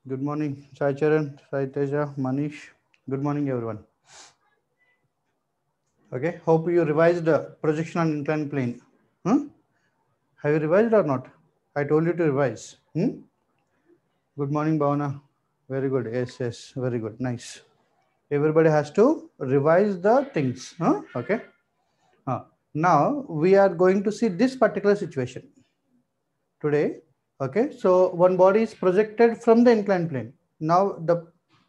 Good morning, Sai Charan, Sai Teja, Manish. Good morning, everyone. Okay, hope you revised the projection on inclined plane. Have you revised or not? I told you to revise. Good morning, Bhavana. Very good. Yes, very good. Nice. Everybody has to revise the things. Okay. Now we are going to see this particular situation today. Okay, so one body is projected from the inclined plane. Now the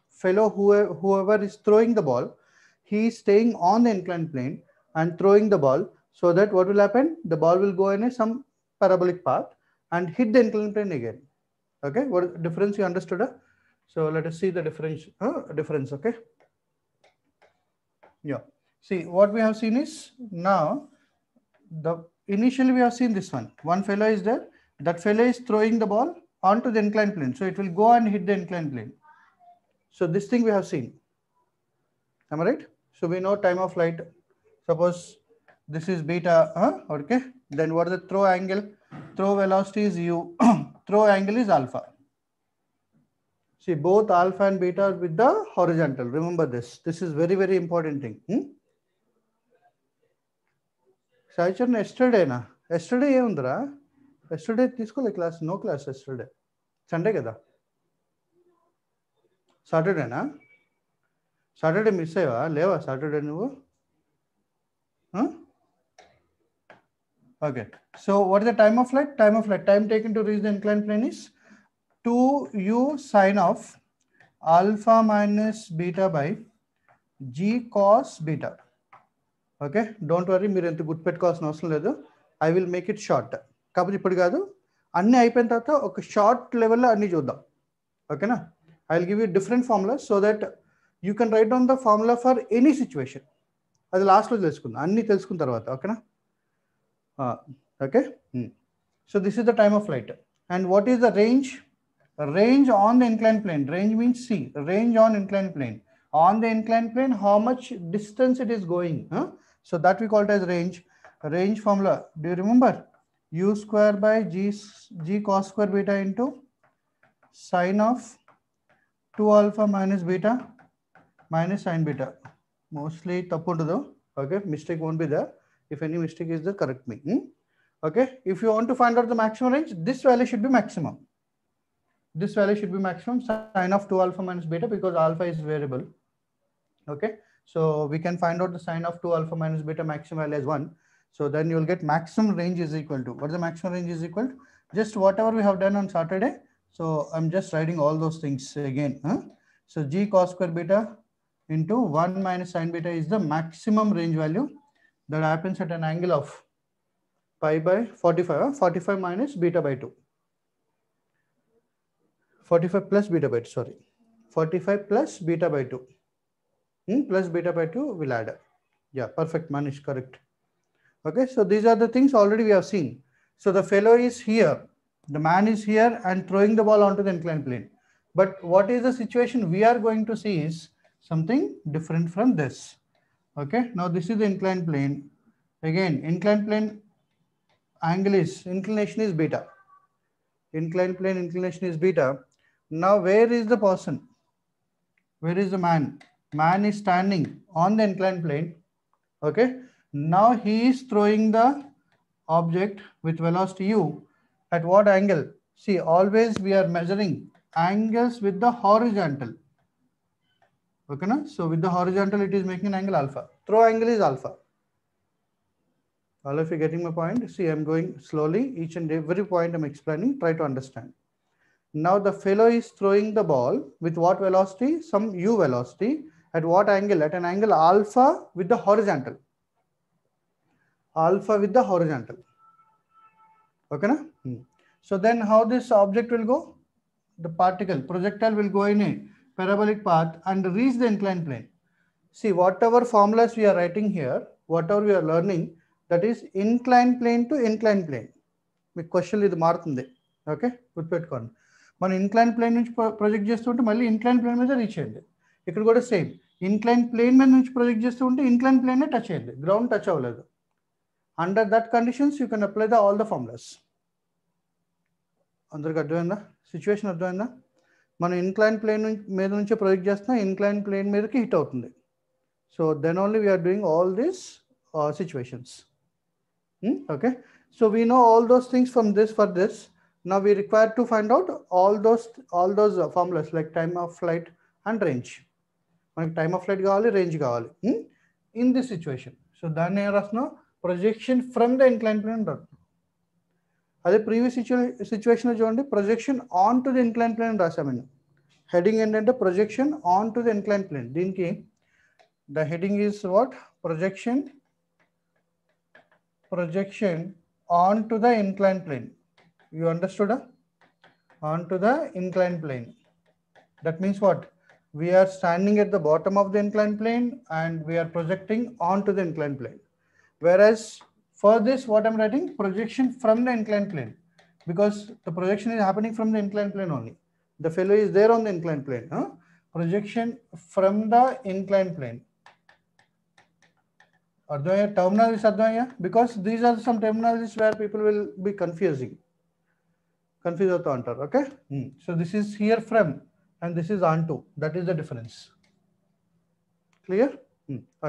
fellow whoever is throwing the ball, he is staying on the inclined plane and throwing the ball, so that what will happen, the ball will go in some parabolic path and hit the inclined plane again. Okay, what difference you understood? So let us see the difference. Okay, yeah, see what we have seen is, now the initially we have seen this one fellow is there, that fellow is throwing the ball onto the inclined plane, so it will go and hit the inclined plane. So this thing we have seen, am I right? So we know time of flight, suppose this is beta, okay, then what is the throw angle? Throw velocity is u, throw angle is alpha. See, both alpha and beta are with the horizontal. Remember this is very important thing. Saichar, yesterday na, yesterday ఏముందిరా, yesterday తీసుకోలే class, no class yesterday, Sunday కదా, సాటర్డేనా, Saturday miss అయ్యావా, లేవా Saturday నువ్వు? Okay, so what is the time of flight? Time taken to reach the inclined plane is 2u sine of alpha minus beta by g cos beta. Okay, don't worry, మీరు ఎంత గుర్తుపెట్టుకోవాల్సిన అవసరం లేదు. I will make it short. కాకపోతే ఇప్పుడు కాదు, అన్నీ అయిపోయిన తర్వాత ఒక షార్ట్ లెవెల్లో అన్నీ చూద్దాం. ఓకేనా? I will give you different formula so that you can write down the formula for any situation. అది లాస్ట్లో తెలుసుకుందాం, అన్నీ తెలుసుకున్న తర్వాత. ఓకేనా? Okay, so this is the time of flight. And what is the range? Range on the inclined plane. Range means C. Range on inclined plane. On the inclined plane, how much distance it is going? So that we call it as range. Range formula, do you remember? U square by g cos square beta into sine of 2 alpha minus beta minus sine beta. Mostly tappu untadu. Okay, mistake won't be there. If any mistake is there, correct me. Okay, if you want to find out the maximum range, this value should be maximum. This value should be maximum, sine of 2 alpha minus beta, because alpha is variable. Okay, so we can find out the sine of 2 alpha minus beta maximum value as 1. So then you will get maximum range is equal to, what is the maximum range is equal to? Just whatever we have done on Saturday. So I'm just writing all those things again. So g cos square beta into 1 minus sine beta is the maximum range value that happens at an angle of pi by 45. 45 minus beta by 2. 45 plus beta by 2, sorry. 45 plus beta by 2. Plus beta by 2 will add. Yeah, perfect, Manish, correct. Okay, so these are the things already we have seen. So the fellow is here, the man is here and throwing the ball onto the inclined plane. But what is the situation we are going to see is something different from this. Okay, now this is the inclined plane. Again, inclined plane angle is, inclination is beta. Inclined plane inclination is beta. Now where is the person? Where is the man? Man is standing on the inclined plane. Okay, now he is throwing the object with velocity u at what angle? See, always we are measuring angles with the horizontal. Okay, na? So with the horizontal it is making an angle alpha. Throw angle is alpha. All of you getting my point? See, I'm going slowly, each and every point I'm explaining, try to understand. Now the fellow is throwing the ball with what velocity? Some u velocity. At what angle? At an angle alpha with the horizontal. Alpha with the horizontal. Okay, na? So then how this object will go? The particle, projectile will go in a parabolic path and reach the inclined plane. See, whatever formulas we are writing here, whatever we are learning, that is inclined plane to inclined plane. Me question ఇది మారుతుంది. Okay, గుర్తుపెట్టుకోండి. మనం incline plane నుంచి project చేస్తూ ఉంటే మళ్ళీ incline plane మీద reach అయ్యింది. ఇక్కడ కూడా సేమ్, ఇంక్లైన్ ప్లేన్ మీద నుంచి ప్రొజెక్ట్ చేస్తూ ఉంటే ఇంక్లైన్ ప్లేనే టచ్ అయ్యింది, గ్రౌండ్ టచ్ అవ్వలేదు. Under that conditions you can apply the all the formulas. అందరికి అర్థమైందా? సిచ్యువేషన్ అర్థమైందా? మనం ఇన్క్లైన్ ప్లేన్ మీద నుంచి ప్రొజెక్ట్ చేస్తున్నా ఇన్క్లైన్ ప్లేన్ మీదకి హిట్ అవుతుంది. So then only we're doing all these situations. Okay, so we know all those things from this for this. Now we require to find out all those formulas like time of flight and range. మనకి time of flight కావాలి, range కావాలి in this situation. So దాన్ని ఏం రాస్తున్నాం, projection from the incline plane రాస్తున్నాం. అదే previous సిచ్యువేషన్లో చూడండి, projection on to the incline plane రాసామని. హెడింగ్ ఏంటంటే projection on to the incline plane. దీనికి the heading is what, projection on to the inclined plane. You understood? On to the inclined plane. That means what? We are standing at the bottom of the inclined plane and we are projecting onto the inclined plane. Whereas for this, what I'm writing, projection from the inclined plane, because the projection is happening from the inclined plane only. The fellow is there on the inclined plane. Projection from the inclined plane. Terminologies అర్థమయ్యా? Because these are some terminologies where people will be confused అవుతూ అంటారు. Okay, so this is here from and this is onto. That is the difference. Clear?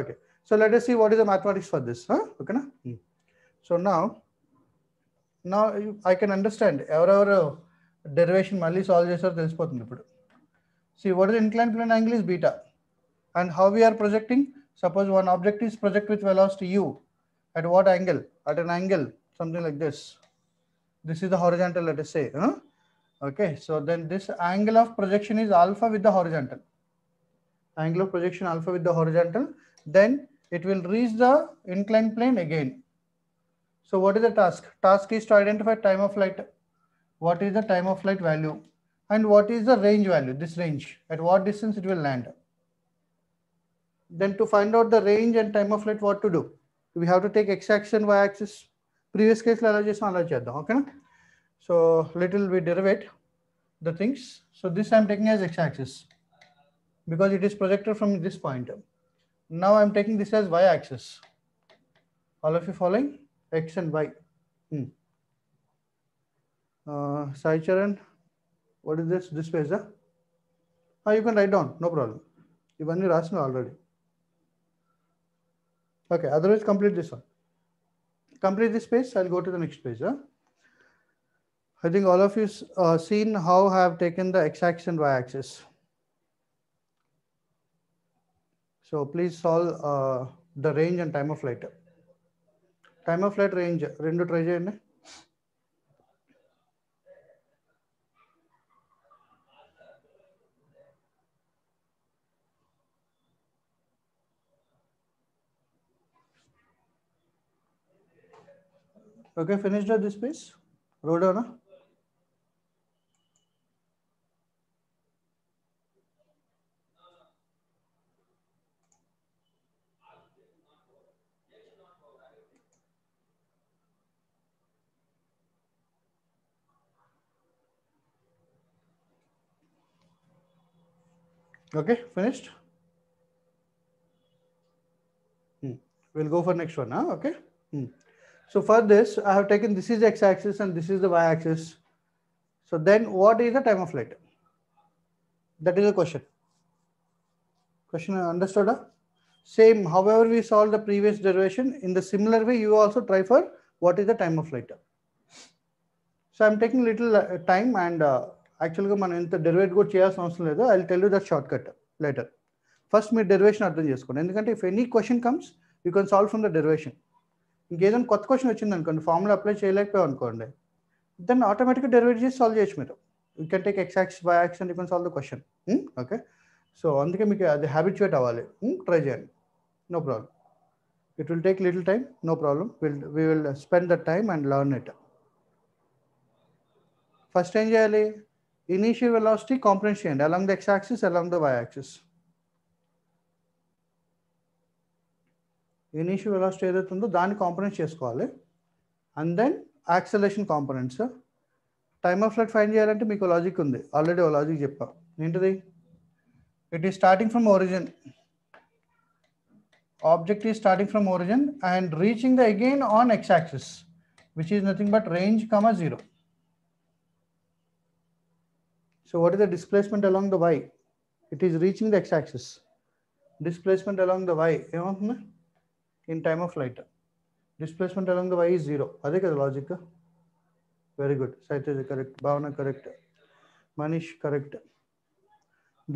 Okay, so let us see what is the mathematics for this. Okay na? So now I can understand ఎవరెవరు derivation మళ్ళీ solve చేస్తారో తెలిసిపోతుంది ఇప్పుడు. See, what is the inclined plane angle is beta, and how we are projecting. Suppose one object is projected with velocity u at what angle? At an angle something like this. This is the horizontal, let us say. Okay, so then this angle of projection is alpha with the horizontal. Angle of projection alpha with the horizontal. Then it will reach the inclined plane again. So what is the task? Task is to identify time of flight. What is the time of flight value? And what is the range value? This range. At what distance it will land? Then to find out the range and time of flight, what to do? We have to take x-axis and y-axis. Previous case la cheddam. Okay na? So little we derive the things. So this I am taking as x-axis because it is projected from this point. Now I am taking this as y-axis. All of you following? X and y. Sai Charan, what is this? This page? You can write down, no problem. Ivanni rasna already. Okay, otherwise complete this one. Complete this page, I'll go to the next page. I think all of you seen how I have taken the x-axis and y-axis. So please solve the range and time of flight. Time of flight range, rendu try cheyandi. Okay, finished this piece? Wrote down? Okay, finished? We'll go for next one. Okay. So for this, I have taken this is the x-axis and this is the y-axis. So then what is the time of flight? That is the question. Question understood? Same, however we solved the previous derivation, in the similar way you also try for what is the time of flight. So I'm taking little time and actually మనం ఇంత డెరివేట్ కూడా చేయాల్సిన అవసరం లేదు. I'll tell you that shortcut later. First me derivation అర్థం చేసుకోండి, ఎందుకంటే if any question comes you can solve from the derivation. ఇంకేదైనా కొత్త క్వశ్చన్ వచ్చింది అనుకోండి, ఫార్ములా అప్లై చేయలేకపోయాం అనుకోండి, దెన్ ఆటోమేటిక్గా డెరివేట్ చేసి సాల్వ్ చేయొచ్చు మీరు. You can take x-axis y-axis and you can solve the question. Okay, so అందుకే మీకు అది హ్యాబిచుయేట్ అవ్వాలి. ట్రై చేయండి, no problem. It will take little time, no problem. We will spend the time and learn it. First ఏం చేయాలి, initial velocity comprehend చేయండి along the x-axis, along the y-axis. Initial velocity ఏదైతే ఉందో దాన్ని components చేసుకోవాలి. And then acceleration components. Time of flight find చేయాలంటే మీకు logic ఉంది, ఆల్రెడీ ఒక లాజిక్ చెప్పా. ఏంటిది? It is starting from origin. Object is starting from origin and reaching the again on x-axis, which is nothing but range, 0. So what is the displacement along the y? It is reaching the x-axis. Displacement along the y in time of flight. Displacement along the y is 0. Ade kada logic. Very good. Saitya correct. Bhavana correct. Manish correct.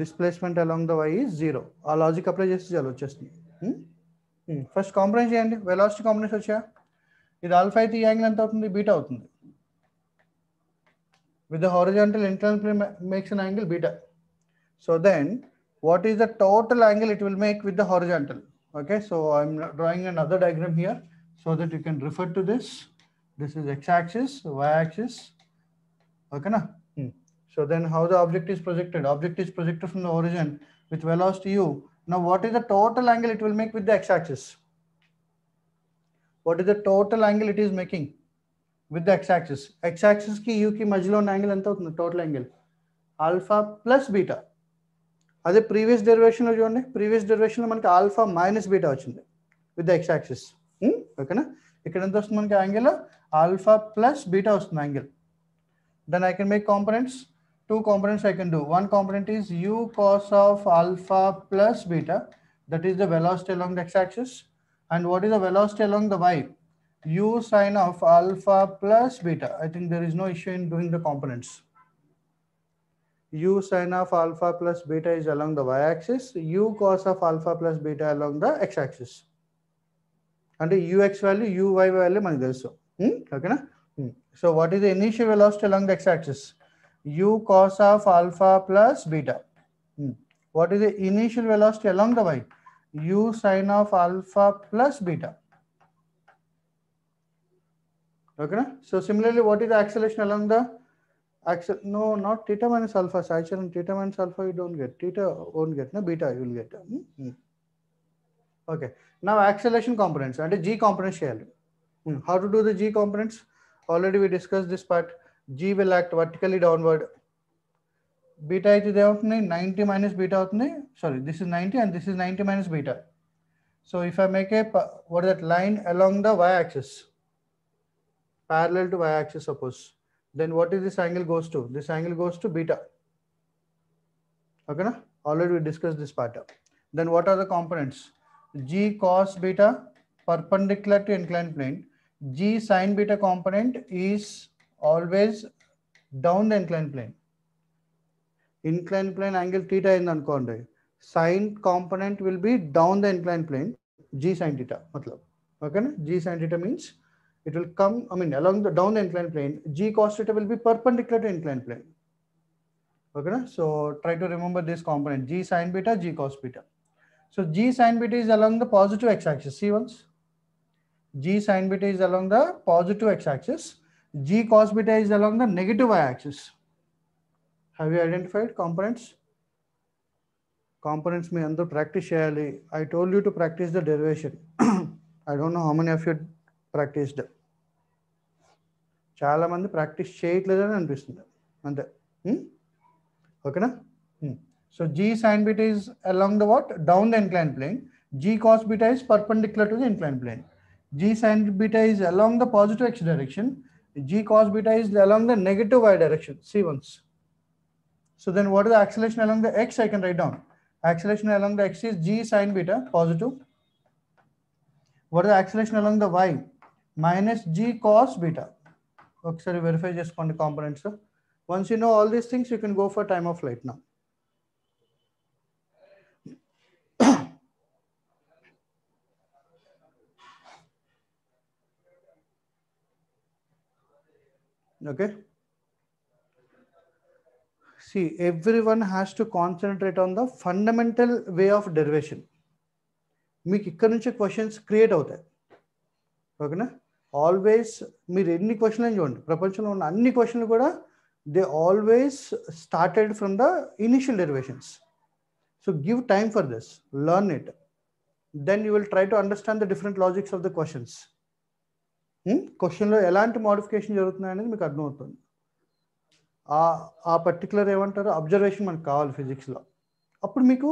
Displacement along the y is 0. Our logic apply chesti chalo chesti. First component cheyandi. Velocity components vacha. This alpha అయితే ఈ angle ఎంత అవుతుంది? Beta అవుతుంది. With the horizontal inclined plane makes an angle beta. So then what is the total angle it will make with the horizontal? Okay, so I'm drawing another diagram here so that you can refer to this. This is x-axis, y-axis. Okay na? So then how the object is projected? Object is projected from the origin with velocity u. Now what is the total angle it will make with the x-axis? What is the total angle it is making with the x-axis? X-axis ki u ki majlo angle anta avutundi? Total angle alpha plus beta. అదే previous డెరివేషన్లో చూడండి, previous డెరివేషన్లో మనకి alpha minus beta వచ్చింది with the x axis. ఓకేనా? ఇక్కడ ఎంత వస్తుంది మనకి యాంగిల్? ఆల్ఫా ప్లస్ బీటా వస్తుంది angle. Then I can make components. 2 components I can do. One component is u cos of alpha plus beta, that is the velocity along the x-axis. And what is the velocity along the y? U sin of alpha plus beta. I think there is no issue in doing the components. U sin of alpha plus beta is along the y-axis. U cos of alpha plus beta along the x-axis. And the ux value, uy value manaki telusu. Okay na? So what is the initial velocity along the x-axis? U cos of alpha plus beta. What is the initial velocity along the y? U sin of alpha plus beta. Okay na? So similarly, what is the acceleration along the axle? No, not theta minus alpha. Saicharan, theta minus alpha you don't get. Theta won't get. No, beta you will get. Okay. Now acceleration components and g components share. How to do the g components? Already we discussed this part. G will act vertically downward. Beta is 90 minus beta. Sorry, this is 90 and this is 90 minus beta. So if I make a what is that line along the y-axis, parallel to y-axis suppose, then what is this angle goes to? This angle goes to beta. Okay na? Already we discussed this part. Then what are the components? G cos beta perpendicular to inclined plane. G sin beta component is always down the inclined plane. Inclined plane angle theta in ankondi. Sin component will be down the inclined plane. G sin theta. Matlab. Okay na? G sin theta means it will come, along the down the inclined plane. G cos theta will be perpendicular to inclined plane. Okay na? So try to remember this component. G sin beta, G cos beta. So G sin beta is along the positive x-axis. See once. G sin beta is along the positive x-axis. G cos beta is along the negative y-axis. Have you identified components? Components me andar practice cheyali. I told you to practice the derivation. I don't know how many of you practiced. Chala mandi practice cheyatledani anpistundi. Ante. Okay na? So G sin beta is along the what? Down the inclined plane. G cos beta is perpendicular to the inclined plane. G sin beta is along the positive x direction. G cos beta is along the negative y direction. See once. So then what is the acceleration along the x? I can write down. Acceleration along the x is G sin beta, positive. What is the acceleration along the y? Minus G cos beta. Okay, sorry, verify just on the components. Once you know all these things, you can go for time of flight now. Okay. See, everyone has to concentrate on the fundamental way of derivation. మీకు ఇక్కడ నుంచి questions create అవుతాయి. ఓకేనా? Always మీరు ఎన్ని క్వశ్చన్లు చూడండి, ప్రపంచంలో ఉన్న అన్ని క్వశ్చన్లు కూడా they always started from the initial derivations. So give time for this, learn it, then you will try to understand the different logics of the questions. క్వశ్చన్లో ఎలాంటి మోడిఫికేషన్ జరుగుతున్నాయి అనేది మీకు అర్థమవుతుంది. ఆ పర్టికులర్ ఏమంటారు అబ్జర్వేషన్ మనకు కావాలి ఫిజిక్స్లో. అప్పుడు మీకు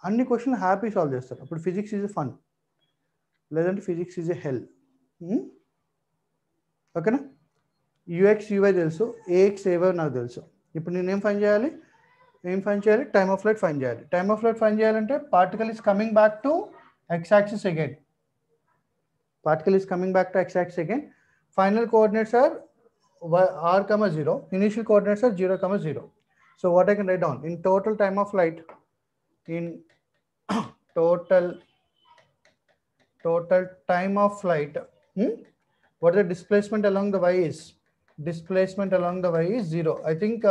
అన్ని క్వశ్చన్లు హ్యాపీ సాల్వ్ చేస్తారు. అప్పుడు ఫిజిక్స్ ఈజ్ ఎ ఫన్, లేదంటే ఫిజిక్స్ ఈజ్ ఎ హెల్. ఓకేనా? యూఎక్స్ యూవై తెలుసు, ఏఎక్స్ ఏవై నాకు తెలుసు. ఇప్పుడు నేనేం ఫైన్ చేయాలి? ఏం ఫైండ్ చేయాలి? టైమ్ ఆఫ్ ఫ్లైట్ ఫైండ్ చేయాలి. టైమ్ ఆఫ్ ఫ్లైట్ ఫైండ్ చేయాలంటే particle is coming back to x axis again. Particle is coming back to x axis again. Final coordinates are r comma 0. Initial coordinates are 0 comma 0. So what I can write down? In total time of flight, in total time of flight, what the displacement along the y is? Displacement along the y is 0. I think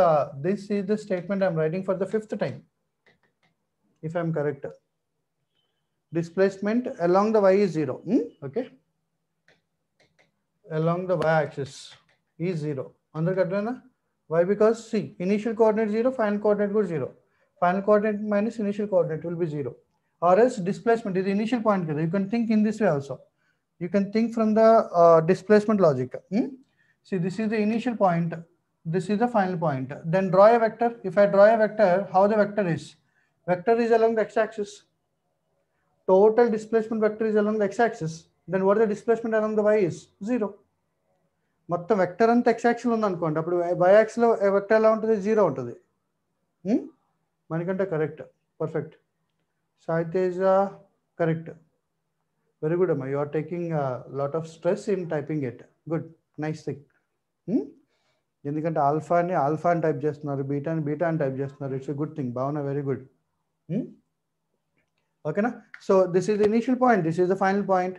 this is the statement I'm writing for the 5th time, if I'm correct. Displacement along the y is 0. Okay, along the y axis is 0. Why? Because see, initial coordinate 0, final coordinate goes 0. Final coordinate minus initial coordinate will be 0. Or else displacement is the initial point. You can think in this way also. You can think from the displacement logic. See, this is the initial point. This is the final point. Then draw a vector. If I draw a vector, how the vector is? Vector is along the x-axis. Total displacement vector is along the x-axis. Then what is the displacement along the y is? 0. మొత్తం vector అంతా x axis ఉంది అనుకోండి, అప్పుడు y axis లో vector ఎలా ఉంటుంది? 0 ఉంటుంది. మనకంటే correct, perfect. Sai Teja correct, very good అమ్మా. You are taking lot of stress in typing it. Good, nice thing. ఎందుకంటే ఆల్ఫాని ఆల్ఫా అని టైప్ చేస్తున్నారు, బీటాని బీటా అని టైప్ చేస్తున్నారు. It's a good thing. Bhavana, very good. ఓకేనా? So this is the initial point, this is the final point,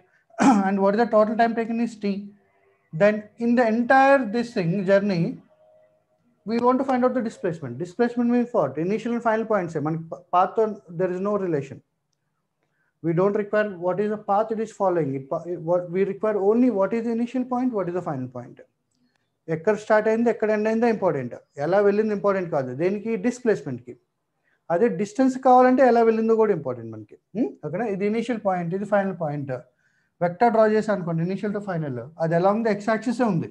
and what is the total time taken is t. Then in the entire this thing journey, we want to find out the displacement. Displacement means what? Initial and final points. Path on, there is no relation. We don't require what is the path it is following. What we require only what is the initial point, what is the final point. ఎక్కడ start అయింది, ఎక్కడ end అయిందో important. ఎలా వెళ్ళింది important కాదు, దేనికి? డిస్ప్లేస్మెంట్కి. అదే distance కావాలంటే ఎలా వెళ్ళిందో కూడా ఇంపార్టెంట్ మనకి. ఓకేనా? ఇది ఇనిషియల్ పాయింట్, ఇది ఫైనల్ పాయింట్. వెక్టర్ డ్రా చేసి అనుకోండి, ఇనిషియల్ టు ఫైనల్, అది అలాంగ్ ద ఎక్స్ యాక్సిస్ ఉంది,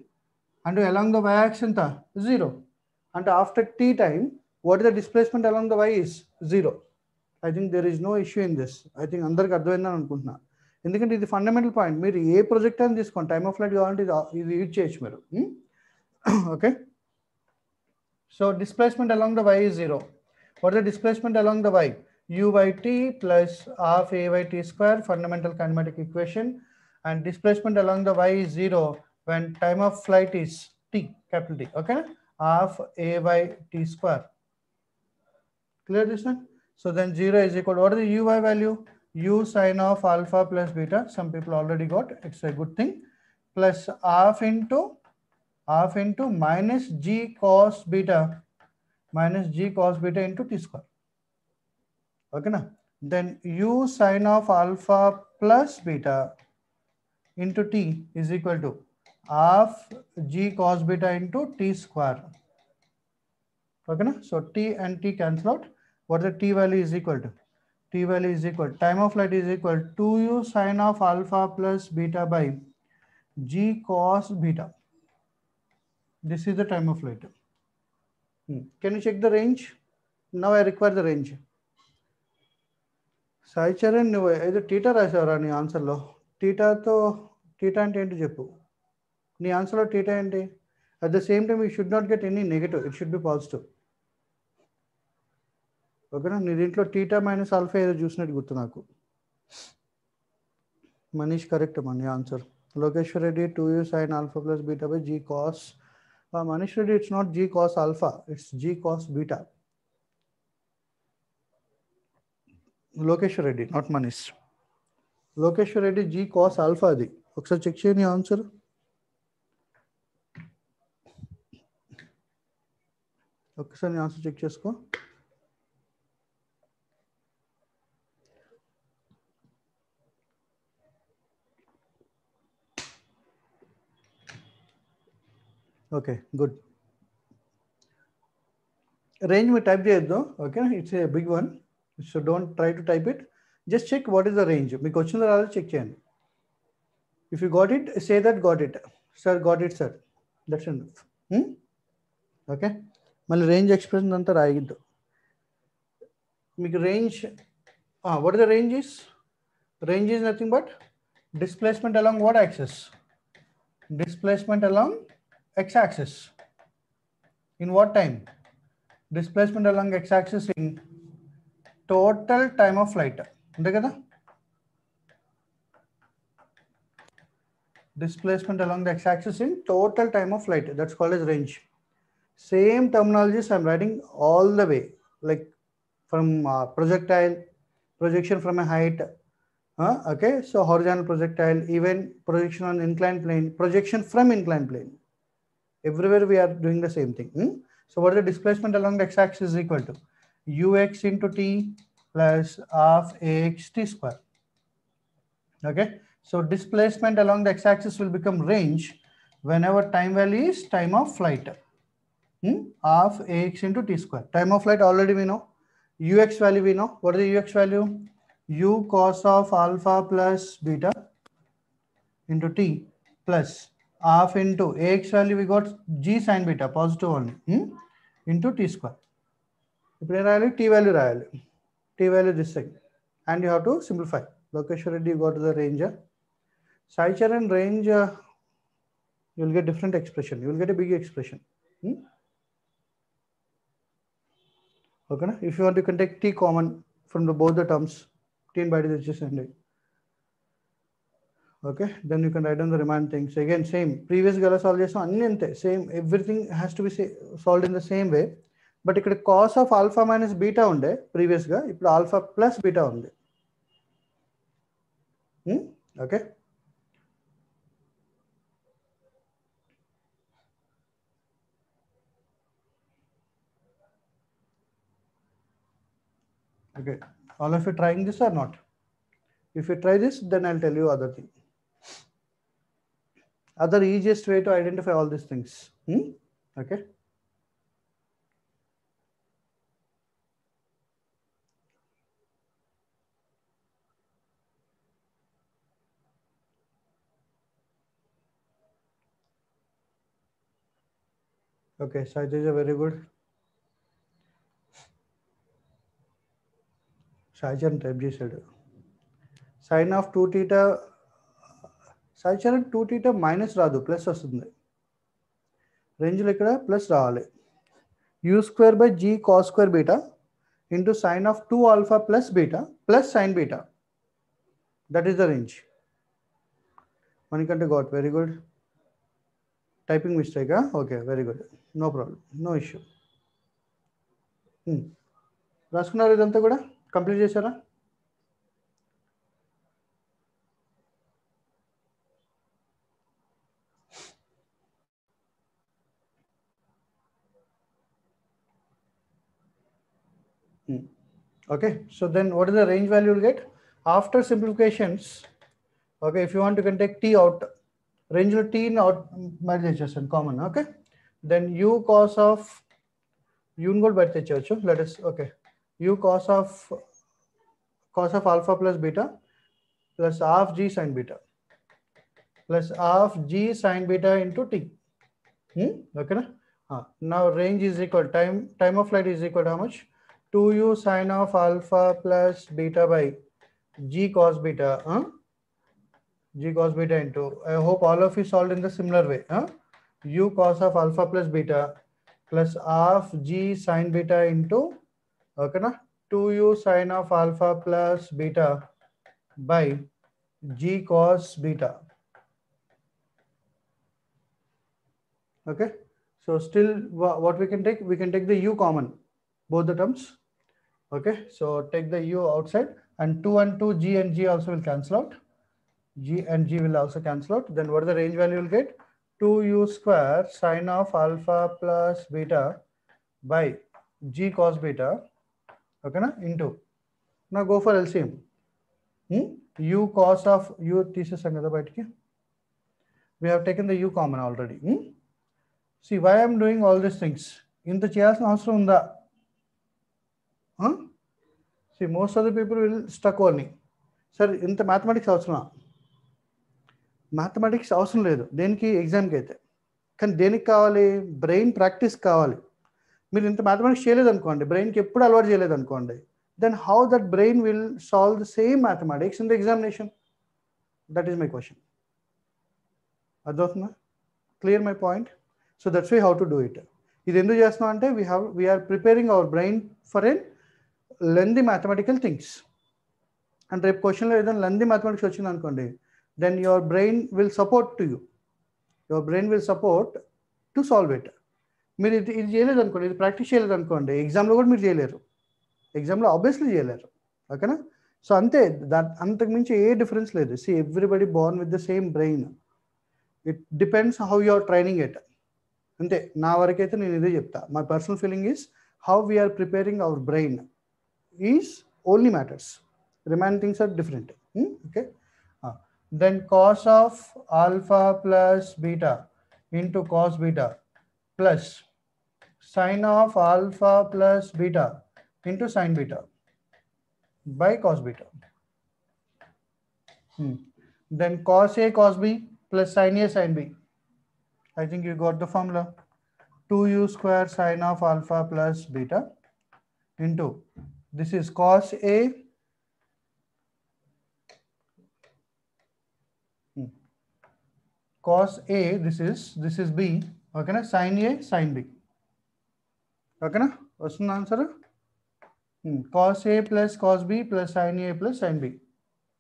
and along the y axis ఎంత? 0. అంటే after t time what is the displacement along the y is 0. I think there is no issue in this. I think అందరికి అర్థమైందని అనుకుంటున్నా. ఎందుకంటే ఇది fundamental point. మీరు ఏ project అని తీసుకోండి, టైమ్ ఆఫ్ ఫ్లైట్ కావాలంటే ఇది యూజ్ చేయొచ్చు మీరు. Okay, so displacement along the y is 0. What is the displacement along the y? u by t plus half a by t square, fundamental kinematic equation, and displacement along the y is 0 when time of flight is t, capital T. Okay, half a by t square. Clear this one? So then 0 is equal to, what is the uy value? U sin of alpha plus beta. Some people already got, it's a good thing. Plus half into minus g cos beta, minus g cos beta into t square. Okay na? Then u sin of alpha plus beta into t is equal to half g cos beta into t square. Okay na? So t and t cancel out. What the t value is equal to? T value is equal, time of flight is equal to 2u sin of alpha plus beta by g cos beta. This is the time of flight. Can you check the range? Now I require the range. Sai Charan, నువ్వు ఏదో theta రాసావురా నీ ఆన్సర్లో. Theta అంటే ఏంటి చెప్పు. నీ ఆన్సర్లో theta ఏంటి? At the same time you should not get any negative, it should be positive. ఓకేనా? నీ దీంట్లో టీటా మైనస్ ఆల్ఫా ఏదో చూసినట్టు గుర్తు నాకు. మనీష్ కరెక్ట్ అమ్మా నీ answer. Lokeshwar Reddy 2u sin alpha plus beta by g cos. Manish Reddy, it's not g cos alpha, it's g cos beta. Lokeshwar Reddy, not Manish. Lokeshwar Reddy g cos alpha అది. ఒకసారి check చేయని answer. ఒకసారి answer check చేసుకో. Okay, good. Range మీరు type చేయొద్దు. Okay, it's a big one. So don't try to type it. Just check what is the range. మీకు వచ్చిందో రాదో చెక్ చేయండి. If you got it, say that got it. Sir, got it, sir. That's enough. Okay. మళ్ళీ range expression అంతా రాయద్దు. మీకు range, what is the range is? Range is nothing but displacement along what axis? Displacement along x axis. In what time? displacement along x-axis in total time of flight. Displacement along the x-axis in total time of flight. That's called as range. Same terminologies I'm writing all the way, like from projectile, projection from a height. Okay, so horizontal projectile, even projection on inclined plane, projection from inclined plane. Everywhere we are doing the same thing. So what is the displacement along the x-axis is equal to ux into t plus half ax t square. Okay, so displacement along the x-axis will become range whenever time value is time of flight. Half ax into t square. Time of flight already we know. Ux value we know. What is the ux value? U cos of alpha plus beta into t plus half into ax value we got g sin beta positive only into t square. T value this thing, and you have to simplify. Lokeshwar Reddy, you go to the range. Sai Charan range, you will get different expression. You will get a big expression. Okay, na? If you want, you can take t common from both the terms. T by the and okay, then you can write down the remaining things. Again, same. Previous gala solve same. Everything has to be solved in the same way. But ikkada cos of alpha minus beta unde previous ga, ippudu alpha plus beta unde. Okay. Okay. All of you trying this or not? If you try this, then I'll tell you other thing. Other easiest way to identify all these things. Okay. Okay, Saiteja, very good. Saicharan type said. Sin of 2 theta. Saicharan 2 theta minus radu plus vasundi. Range ikkada plus raali. U square by g cos square beta into sin of 2 alpha plus beta plus sin beta. That is the range. Manikanta got very good. Typing mistake, huh? Okay, very good. No problem. No issue. రాసుకున్నారు ఇదంతా కూడా complete చేశారా? Okay, so then what is the range value you'll get? After simplifications, okay, if you want, you can take t out. Range of t out, common, okay? Then u cos of, let us, okay, u cos of alpha plus beta plus half g sin beta plus half g sin beta into t. Okay, now range is equal, time of flight is equal to how much? 2u sin of alpha plus beta by g cos beta, g cos beta into, I hope all of you solved in the similar way, u cos of alpha plus beta plus half g sin beta into, okay na, 2u sin of alpha plus beta by g cos beta. Okay, so still what we can take the u common, both the terms. Okay, so take the u outside, and 2 and 2, g and g also will cancel out. G and g will also cancel out. Then what is the range value you'll get? 2u square sin of alpha plus beta by g cos beta. Okay, na, into. Now go for LCM. U cos of u thesis another bite. We have taken the u common already. See why I'm doing all these things. In the chairs also on the. See, most of the people will stuck only. Sir, in the mathematics అవసరం. Mathematics అవసరం లేదు దేనికి, ఎగ్జామ్కి అయితే. కానీ దేనికి కావాలి? Brain practice కావాలి. మీరు ఇంత మ్యాథమెటిక్స్ చేయలేదనుకోండి, బ్రెయిన్కి ఎప్పుడు అలవాటు చేయలేదనుకోండి, then how that brain will solve the same mathematics in the examination? That is my question. అర్థమవుతుందా? Clear my point? So that's why how to do it. ఇది ఎందుకు చేస్తున్నాం అంటే we are preparing our brain for an lengthy mathematical things. And రేపు క్వశ్చన్లో ఏదైనా lengthy mathematics వచ్చింది అనుకోండి, then your brain will support to you, your brain will support to solve it. మీరు ఇది చేయలేదు అనుకోండి, ఇది ప్రాక్టీస్ చేయలేదు అనుకోండి, ఎగ్జామ్లో కూడా మీరు చేయలేరు, ఎగ్జామ్లో ఆబ్వియస్లీ చేయలేరు. ఓకేనా? సో అంతే, అంతకు మించి ఏ డిఫరెన్స్ లేదు. See everybody born with the same brain, it depends how you are training it. అంతే, నా వరకైతే నేను ఇదే చెప్తా. My personal feeling is how we're preparing our brain is only matters, remaining things are different. Okay, then cos of alpha plus beta into cos beta plus sin of alpha plus beta into sin beta by cos beta. Then cos A cos B plus sin A sin B. I think you got the formula. 2u square sin of alpha plus beta into, this is cos A cos A, this is B. Okay na, sin A sin B. Okay na, what's the answer? Cos A plus cos B plus sin A plus sin B,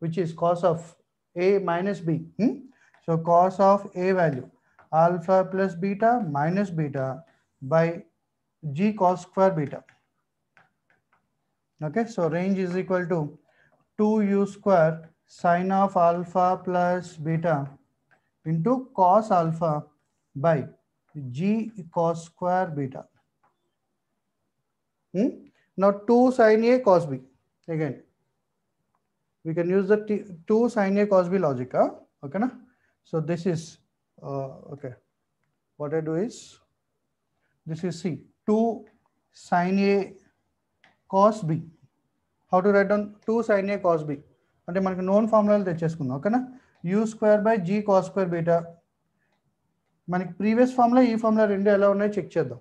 which is cos of A minus B. So cos of A value alpha plus beta minus beta by G cos square beta. Okay, so range is equal to 2u square sin of alpha plus beta into cos alpha by G cos square beta. Now 2 sin A cos B. Again, we can use the 2 sin A cos B logic. Okay na? So this is okay. What I do is, this is C 2 sin A cos B. How to write down 2 sin A cos B? అంటే మనకి known ఫార్ములాలు తెచ్చేసుకుందాం. ఓకేనా? u square by g cos square beta. మనకి previous formula ఈ formula రెండు ఎలా ఉన్నాయో check చేద్దాం.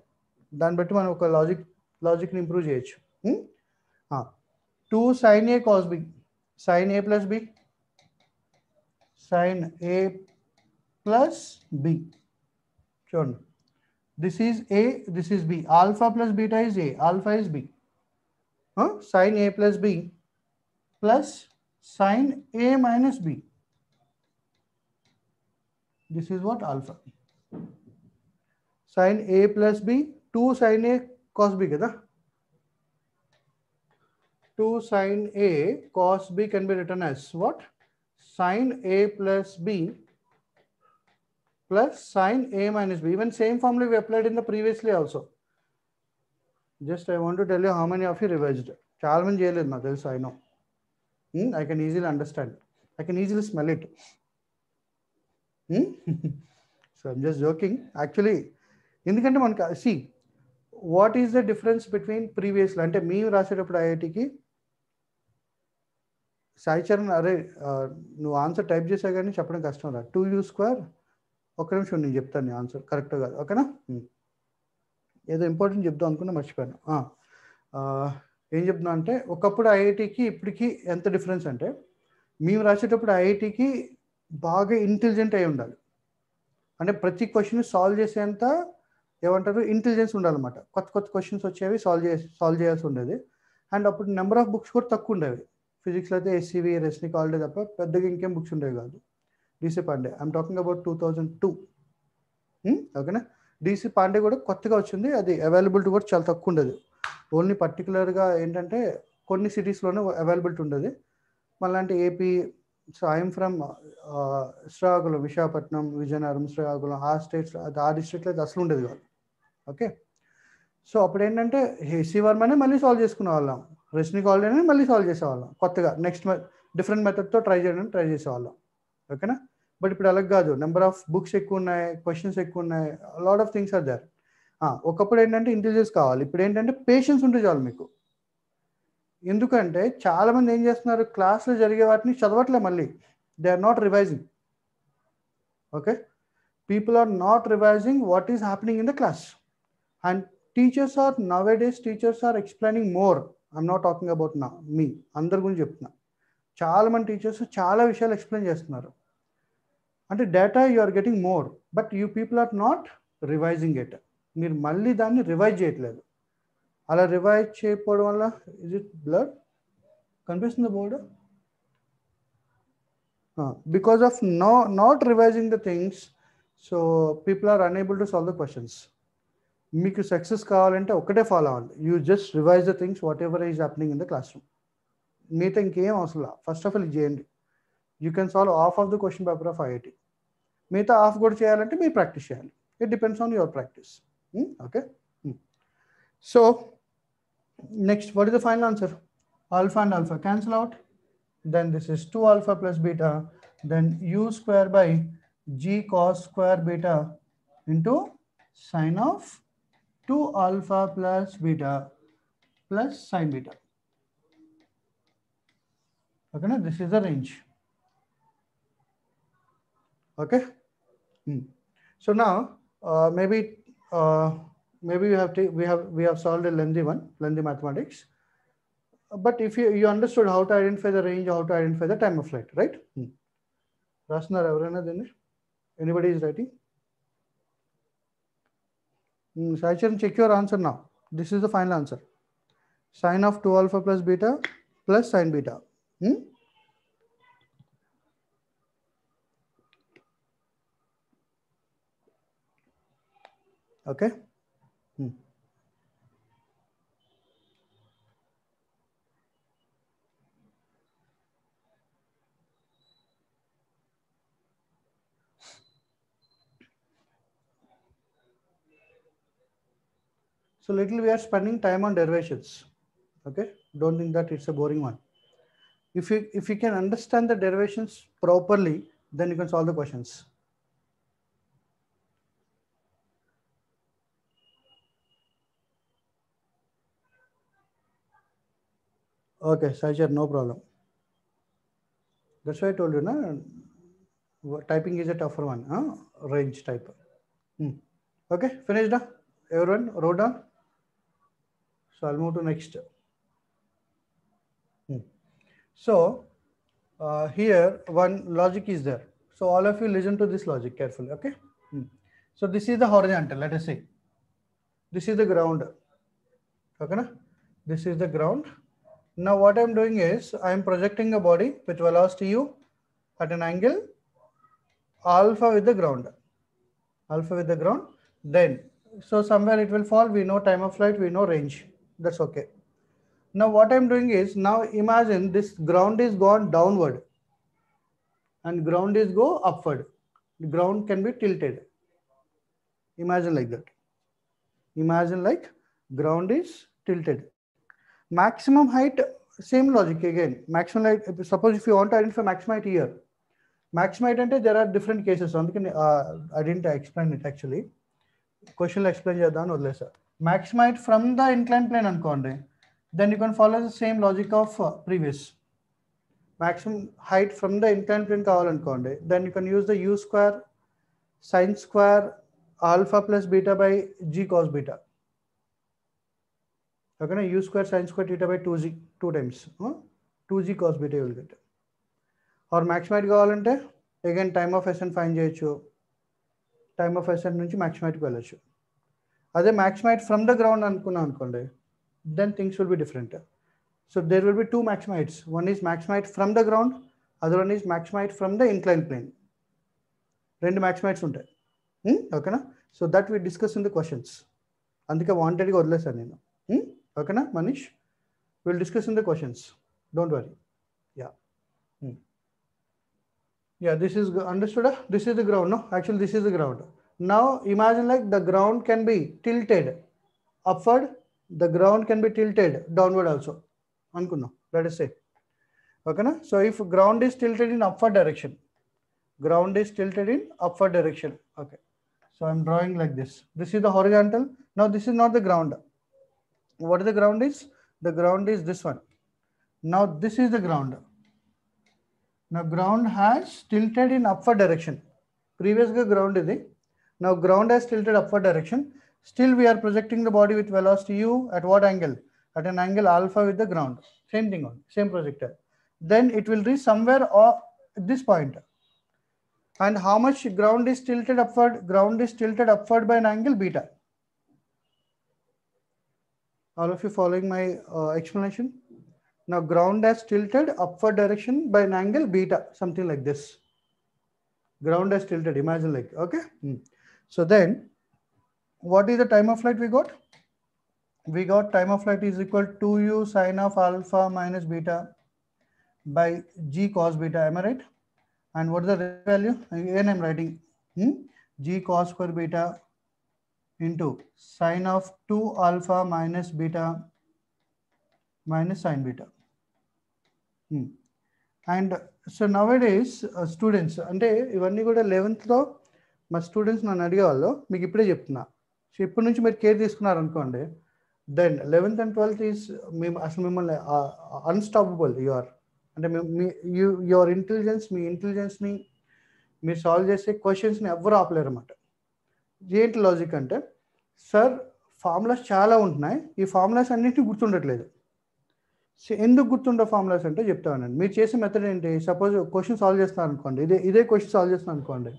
దాన్ని బట్టి మనం ఒక లాజిక్ని ఇంప్రూవ్ చేయొచ్చు. 2 sin A cos B, sin A plus B, sin A plus B. చూడండి, this is A, this is B. Alpha plus beta is A, alpha is B. Sin A plus B plus sin A minus B. This is what? Alpha. Sin A plus B, 2 sin A cos B kada. 2 sin A cos B can be written as what? Sin A plus B plus sin A minus B. Even same formula we applied in the previously also. Just I want to tell you how many of you revised. చాలా మంది చేయలేదు నాకు తెలుసు. I know. I can easily understand. I can easily smell it. So I'm just joking. Actually, ఎందుకంటే మనకి see, what is the difference between previously, అంటే మేము రాసేటప్పుడు ఐఐటికి సాయి చరణ్, అరే నువ్వు ఆన్సర్ టైప్ చేసా కానీ చెప్పడం కష్టం రా. 2u స్క్వేర్, ఒక్క నిమిషం నేను చెప్తాను నీ ఆన్సర్ కరెక్ట్ కాదు. ఓకేనా? ఏదో ఇంపార్టెంట్ చెప్దాం అనుకున్నా మర్చిపోయాను. ఏం చెప్తున్నా అంటే, ఒకప్పుడు ఐఐటికి ఇప్పటికి ఎంత డిఫరెన్స్ అంటే, మేము రాసేటప్పుడు ఐఐటికి బాగా ఇంటెలిజెంట్ అయి ఉండాలి. అంటే ప్రతి క్వశ్చన్ సాల్వ్ చేసేంత ఏమంటారు ఇంటెలిజెన్స్ ఉండాలన్నమాట. కొత్త కొత్త క్వశ్చన్స్ వచ్చేవి, సాల్వ్ చేయాల్సి ఉండేది. అండ్ అప్పుడు నెంబర్ ఆఫ్ బుక్స్ కూడా తక్కువ ఉండేవి. ఫిజిక్స్లో అయితే ఎస్సీవి, రెస్నిక్ హాలిడే తప్ప పెద్దగా ఇంకేం బుక్స్ ఉండేవి కాదు. DC Pandey, I'm talking about 2002. ఓకేనా? డీసీ పాండే కూడా కొత్తగా వచ్చింది, అది అవైలబిలిటీ కూడా చాలా తక్కువ ఉండేది. ఓన్లీ పర్టికులర్గా ఏంటంటే కొన్ని సిటీస్లోనే అవైలబిలిటీ ఉండేది. మళ్ళీ AP, so I'm from Srikakulam, Visakhapatnam, Vizianagaram, Srikakulam, ఆ స్టేట్స్, ఆ డిస్ట్రిక్ట్లో అయితే అసలు ఉండేది కాదు. ఓకే, సో అప్పుడు ఏంటంటే హెసీ వర్మనే మళ్ళీ సాల్వ్ చేసుకునే వాళ్ళం, రెస్నిక్ హాలిడేనే మళ్ళీ సాల్వ్ చేసేవాళ్ళం, కొత్తగా నెక్స్ట్ డిఫరెంట్ మెథడ్తో ట్రై చేసేవాళ్ళం. ఓకేనా? బట్ ఇప్పుడు అలాగ కాదు, నెంబర్ ఆఫ్ బుక్స్ ఎక్కువ ఉన్నాయి, క్వశ్చన్స్ ఎక్కువ ఉన్నాయి, lot of things are there. ఒకప్పుడు ఏంటంటే ఇంటెలిజెన్స్ కావాలి, ఇప్పుడు ఏంటంటే పేషెన్స్ ఉంటే చాలు మీకు. ఎందుకంటే చాలామంది ఏం చేస్తున్నారు, క్లాస్లో జరిగే వాటిని చదవట్లే, మళ్ళీ they are not revising. Okay, people are not revising what is happening in the class. And teachers are nowadays teachers are explaining more. I'm not talking about me, అందరి గురించి చెప్తున్నా. చాలా మంది టీచర్స్ చాలా విషయాలు ఎక్స్ప్లెయిన్ చేస్తున్నారు. అంటే data you are getting more, but you people are not revising it. మీరు మళ్ళీ దాన్ని రివైజ్ చేయట్లేదు. అలా రివైజ్ చేయకపోవడం వల్ల ఇజ్ ఇట్ బ్లర్ కనిపిస్తుంది board? Because of not revising the things, so people are unable to solve the questions. మీకు success కావాలంటే ఒకటే ఫాలో అవ్వండి. You just revise the things what ever is happening in the class room. మీతో ఇంకేం అవసరం లేదు. First of all ఇది చేయండి. You can solve half of the question paper of IIT. మిగతా హాఫ్ కూడా చేయాలంటే మీరు ప్రాక్టీస్ చేయాలి. It depends on your practice. Okay. So next, what is the final answer? Alpha and alpha cancel out. Then this is 2 alpha plus beta, then u square by g cos square beta into sine of 2 alpha plus beta plus sine beta. Okay, now this is the range. Okay. So now maybe we have solved a lengthy mathematics. But if you understood how to identify the range, how to identify the time of flight, right? Rasna, anybody is writing? Sachin, check your answer now. This is the final answer. Sine of 2 alpha plus beta plus sine beta. Okay. So little we are spending time on derivations. Okay, don't think that it's a boring one. If you can understand the derivations properly, then you can solve the questions. Okay, Sajid, no problem. That's why I told you, na, typing is a tougher one, range type. Okay, finished? Everyone wrote down? So I'll move to next. So here one logic is there. So all of you listen to this logic carefully, okay? So this is the horizontal, let us say. This is the ground. Okay, na? This is the ground. Now what I'm doing is I'm projecting a body with velocity u at an angle alpha with the ground. Alpha with the ground. Then, so somewhere it will fall. We know time of flight, we know range. That's okay. Now what I'm doing is, now imagine this ground is gone downward and ground is go upward. The ground can be tilted. Imagine like that. Imagine like ground is tilted. Maximum height, same logic again. Maximum height, suppose if you want to identify maximum height here. Maximum height ante there are different cases. I didn't explain it actually. Question explain chedam odlesa. Maximum height from the inclined plane ankonde. Then you can follow the same logic of previous. Maximum height from the inclined plane kaavalankonde. Then you can use the u square sine square alpha plus beta by g cos beta. Okay, na, u square sine square theta by 2g 2 times 2g cos beta you will get. Or maximum height kavalante again time of ascent find cheyachu. Time of ascent nunchi maximum height ku vellachu. Ade maximum height from the ground anukunna ankonde, then things will be different. So there will be two maximum heights. One is maximum height from the ground, other one is maximum height from the inclined plane. Rendu maximum heights untayi. Okay na? So that we discuss in the questions. Andike wanted ga odlesanu nenu. Okay na, Manish? We'll discuss in the questions. Don't worry. Yeah. Yeah, this is understood. This is the ground. No, actually this is the ground. Now imagine like the ground can be tilted upward. The ground can be tilted downward also. Ankunna, let us say. Okay na? So if ground is tilted in upward direction, ground is tilted in upward direction. Okay. So I'm drawing like this. This is the horizontal. Now this is not the ground. What the ground is? The ground is this one. Now this is the ground. Now ground has tilted in upward direction. Previous ground is it. Now ground has tilted upward direction. Still we are projecting the body with velocity u at what angle? At an angle alpha with the ground. Same thing on, same projector. Then it will reach somewhere at this point. And how much ground is tilted upward? Ground is tilted upward by an angle beta. All of you following my explanation? Now ground has tilted upward direction by an angle beta, something like this. Ground has tilted, imagine like, okay. So then what is the time of flight we got? We got time of flight is equal to u sine of alpha minus beta by g cos beta, am I right? And what is the value? Again I'm writing g cos square beta into sine of 2 alpha minus beta minus sine beta. And so nowadays students అంటే ఇవన్నీ కూడా 11th లో మా students నన్ను అడిగేవాళ్ళు మీకు ఇప్పుడే చెప్తున్నా. సో ఇప్పటి నుంచి మీరు కేర్ తీసుకున్నారు అనుకోండి, then 11th and 12th is మేము అసలు మిమ్మల్ని అన్స్టాపబుల్ యూఆర్ అంటే యువర్ ఇంటెలిజెన్స్, మీ ఇంటెలిజెన్స్ని మీరు సాల్వ్ చేసే క్వశ్చన్స్ని ఎవరు ఆపలేరు అన్నమాట. ఏంటి లాజిక్ అంటే, సార్ ఫార్ములాస్ చాలా ఉంటున్నాయి, ఈ ఫార్ములాస్ అన్నింటినీ గుర్తుండట్లేదు. ఎందుకు గుర్తుండే ఫార్ములాస్ అంటే చెప్తానండి. మీరు చేసే మెథడ్ ఏంటి, సపోజ్ క్వశ్చన్ సాల్వ్ చేస్తున్నారు అనుకోండి, ఇదే క్వశ్చన్ సాల్వ్ చేస్తున్నారు అనుకోండి,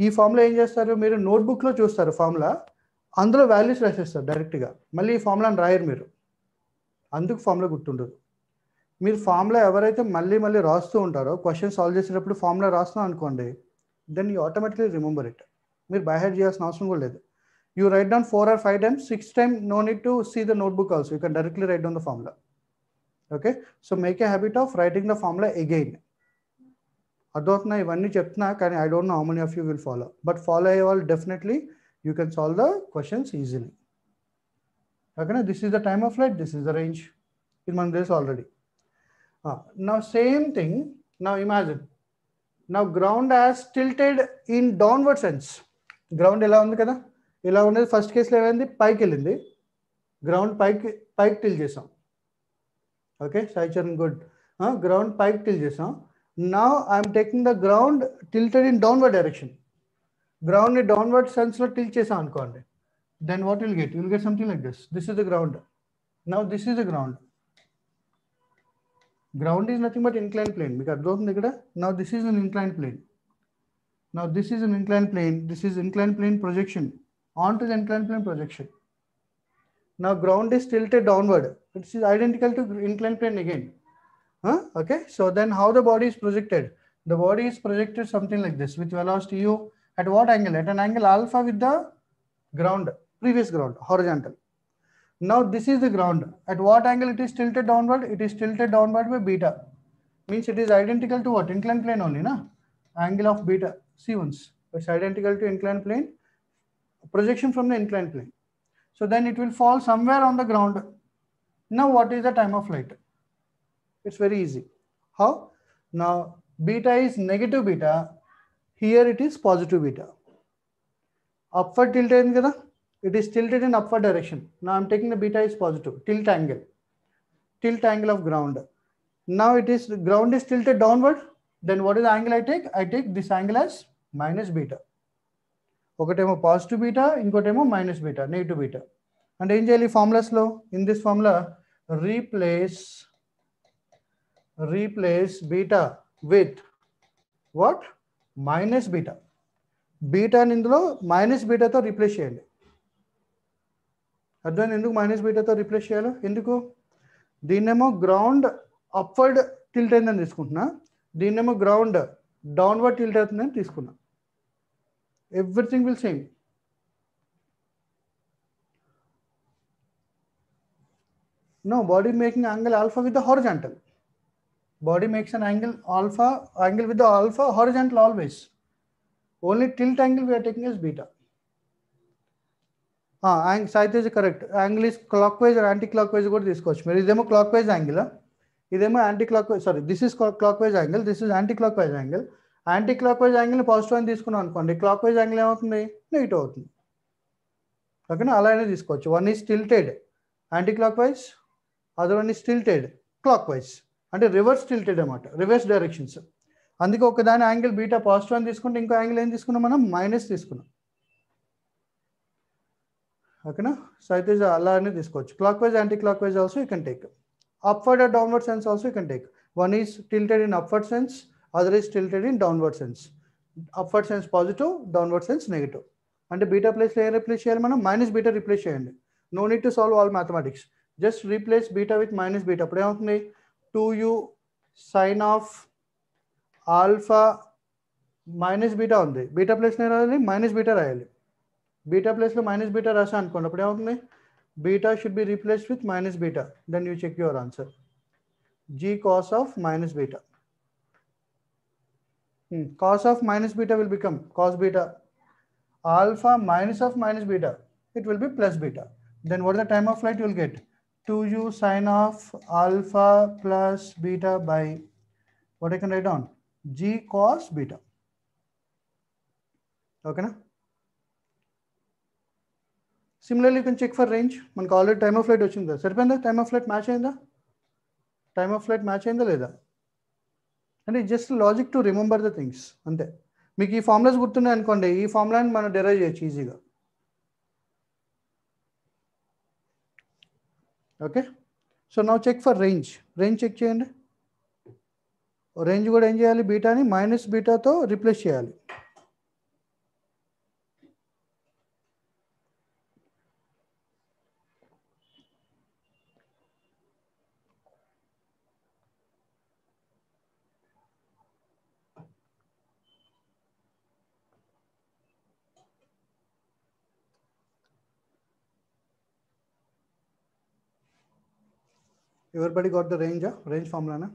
ఈ ఫార్ములా ఏం చేస్తారు, మీరు నోట్బుక్లో చూస్తారు ఫార్ములా, అందులో వాల్యూస్ రాసేస్తారు డైరెక్ట్గా, మళ్ళీ ఈ ఫార్ములాని రాయరు మీరు, అందుకు ఫార్ములా గుర్తుండదు. మీరు ఫార్ములా ఎవరైతే మళ్ళీ మళ్ళీ రాస్తూ ఉంటారో, క్వశ్చన్ సాల్వ్ చేసేటప్పుడు ఫార్ములా రాస్తున్నాం అనుకోండి, then you automatically remember it. మీరు బై హార్ట్ చేయాల్సిన అవసరం కూడా లేదు. You write down 4 or 5 times, 6th time no need to see the notebook also, you can directly write down the formula. Okay, so make a habit of writing the formula again. అర్థమవుతున్నా ఇవన్నీ చెప్తున్నా, కానీ I don't know how many of you will follow, but follow అయ్యే వాళ్ళు definitely you can solve the questions easily. ఓకేనా, this is the time of flight, this is the range, ఇది మనకు తెలుసు already. Now same thing, now imagine, now ground has tilted in downward sense. Ground ఎలా ఉంది కదా, ఇలా ఉన్నది. First కేసులో ఏమైంది, పైకి వెళ్ళింది, గ్రౌండ్ పైకి టిల్ చేసాం. Okay, Saicharan good. గ్రౌండ్ పైకి టిల్ చేసాం. Now I'm taking the ground tilted in downward direction. గ్రౌండ్ని డౌన్వర్డ్ సెన్స్లో టిల్ట్ చేసాం అనుకోండి, then what will get, something like this. This is the ground. Now this is the ground. Ground is nothing but incline plane. మీకు అర్థమవుతుంది ఇక్కడ. Now this is an incline plane. Now this is an inclined plane, this is inclined plane projection onto the inclined plane projection. Now ground is tilted downward, it is identical to inclined plane again. Okay, so then how the body is projected? The body is projected something like this, with velocity u at what angle? At an angle alpha with the ground, previous ground, horizontal. Now this is the ground. At what angle it is tilted downward? It is tilted downward by beta. Means it is identical to what? Inclined plane only, na? Angle of beta, see once, it's identical to inclined plane, projection from the inclined plane. So then it will fall somewhere on the ground. Now what is the time of flight? It's very easy. How? Now beta is negative beta, here it is positive beta. Upward tilted kada, it is tilted in upward direction. Now I'm taking the beta is positive, tilt angle of ground. Now it is, ground is tilted downward, then what is the angle I take? I take this angle as minus beta. ఒకటేమో positive beta, ఇంకోటేమో minus beta, negative beta. అంటే ఏం చేయాలి ఫార్ములాస్లో? In this formula replace beta with what? Minus beta. బీటాని ఇందులో minus బీటాతో replace చేయండి. అర్థమైంది ఎందుకు మైనస్ బీటాతో రీప్లేస్ చేయాలో? ఎందుకు? దీన్నేమో గ్రౌండ్ అప్వర్డ్ టిల్ట్ అయిందని తీసుకుంటున్నా, దీన్నేమో గ్రౌండ్ డౌన్వర్డ్ టిల్ట్ అవుతుందని తీసుకున్నా. Everything will same. No, body making angle alpha with the horizontal. Body makes an angle with the alpha horizontal always. Only tilt angle we are taking as beta. Saith is correct. Angle is clockwise or anti-clockwise కూడా తీసుకోవచ్చు మీరు. ఇదేమో clockwise angle, ఇదేమో anticlockwise, sorry this is clockwise angle, this is anticlockwise angle. Anticlockwise యాంగిల్ని positive అని తీసుకున్నాం అనుకోండి, clockwise angle ఏమవుతుంది? నెగిటివ్ అవుతుంది. ఓకేనా, అలానే తీసుకోవచ్చు. One is tilted anti-clockwise, other one is tilted clockwise, అంటే రివర్స్ టిల్టెడ్ అనమాట, రివర్స్ డైరెక్షన్స్. అందుకే ఒకదాని యాంగిల్ బీటా పాజిటివ్ అని తీసుకుంటే ఇంకో యాంగిల్ ఏం తీసుకున్నాం మనం? మైనస్ తీసుకున్నాం. ఓకేనా, సో అయితే అలానే తీసుకోవచ్చు. Clockwise, anti-clockwise also you can take. Upward or downward sense also you can take. One is tilted in upward sense, other is tilted in downward sense. Upward sense positive, downward sense negative. అంటే beta ప్లేస్లో ఏ replace చేయాలి మనం? Minus beta replace చేయండి. No need to solve all mathematics. Just replace beta with minus beta. 2u sine of alpha minus beta ఉంది. Beta place లో రాయాలి minus beta రాయాలి. Beta place లో minus beta రాసా అనుకోండి. అప్పుడు ఏమవుతుంది? Beta should be replaced with minus beta. Then you check your answer. G cos of minus beta. Cos of minus beta will become cos beta. Alpha minus of minus beta, it will be plus beta. Then what is the time of flight you will get? 2u sine of alpha plus beta by, what I can write down? G cos beta. Okay na? Similarly, you can check for range. మనకు already time of flight వచ్చింది కదా, సరిపోయిందా? Time of flight match అయిందా? Time of flight match అయిందా లేదా? అంటే just logic to remember the things అంతే. మీకు ఈ ఫార్ములాస్ గుర్తున్నాయి అనుకోండి, ఈ ఫార్ములాని మనం డెరైవ్ చేయొచ్చు ఈజీగా. Okay, so now check for range. Range చెక్ చేయండి. రేంజ్ కూడా ఏం చేయాలి? బీటాని మైనస్ బీటాతో రీప్లేస్ చేయాలి. Everybody got the range? Range formula na?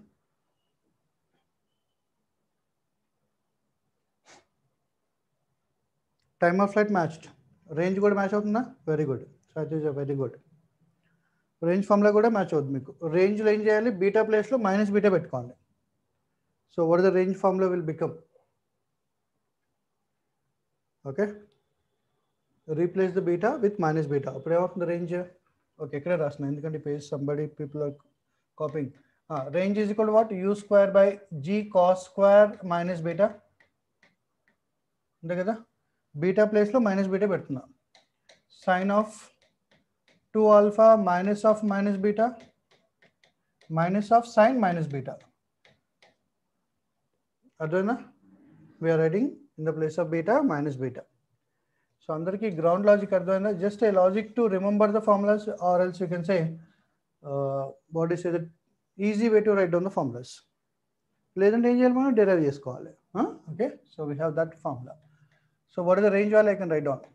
Time of flight matched. Range కూడా మ్యాచ్ అవుతుందా? Very good Satish, very good. Range formula కూడా మ్యాచ్ అవుతుంది మీకు. రేంజ్లో ఏం చేయాలి? బీటా ప్లేస్లో మైనస్ బీటా పెట్టుకోండి. So what the range formula will become? Okay, replace the beta with minus beta. అప్పుడు ఏమవుతుంది రేంజ్? ఓకే, ఇక్కడే రాసిన ఎందుకంటే page people are copying. Range is equal what? U square by g cos square minus beta. అంతే కదా? Beta ప్లేస్లో minus beta పెడుతున్నా. Sign of 2 alpha minus of minus beta minus of sine minus beta. అర్థమైందా? we are writing in the place of beta minus beta. So అందరికీ ground logic అర్థమైందా? Just a logic to remember the formulas, or else you can say what is the easy way to right down the formulas. లేదంటే ఏం చేయాలి? మనం derive చేసుకోవాలి. Okay, so we have that formula. So what is the range value? I can write down.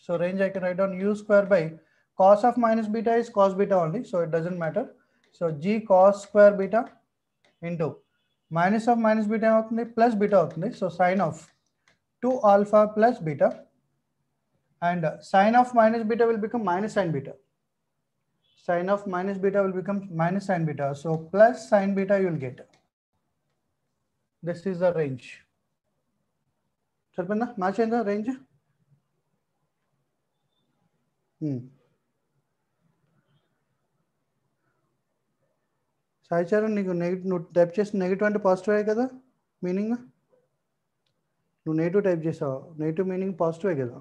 So range I can write down u square by cos of minus beta is cos beta only, so it doesn't matter. So g cos square beta into minus of minus beta avutundi plus beta avutundi, so sin of 2 alpha plus beta, and sin of minus beta will become minus sin beta. Sin of minus beta will become minus sin beta, so plus sin beta you will get. This is the range. Sarpanda match in the range. సాయిచారం నీకు నువ్వు type చేసి negative అంటే పాజిటివే కదా meaning? నువ్వు negative type చేసావు, negative meaning పాజిటివే కదా?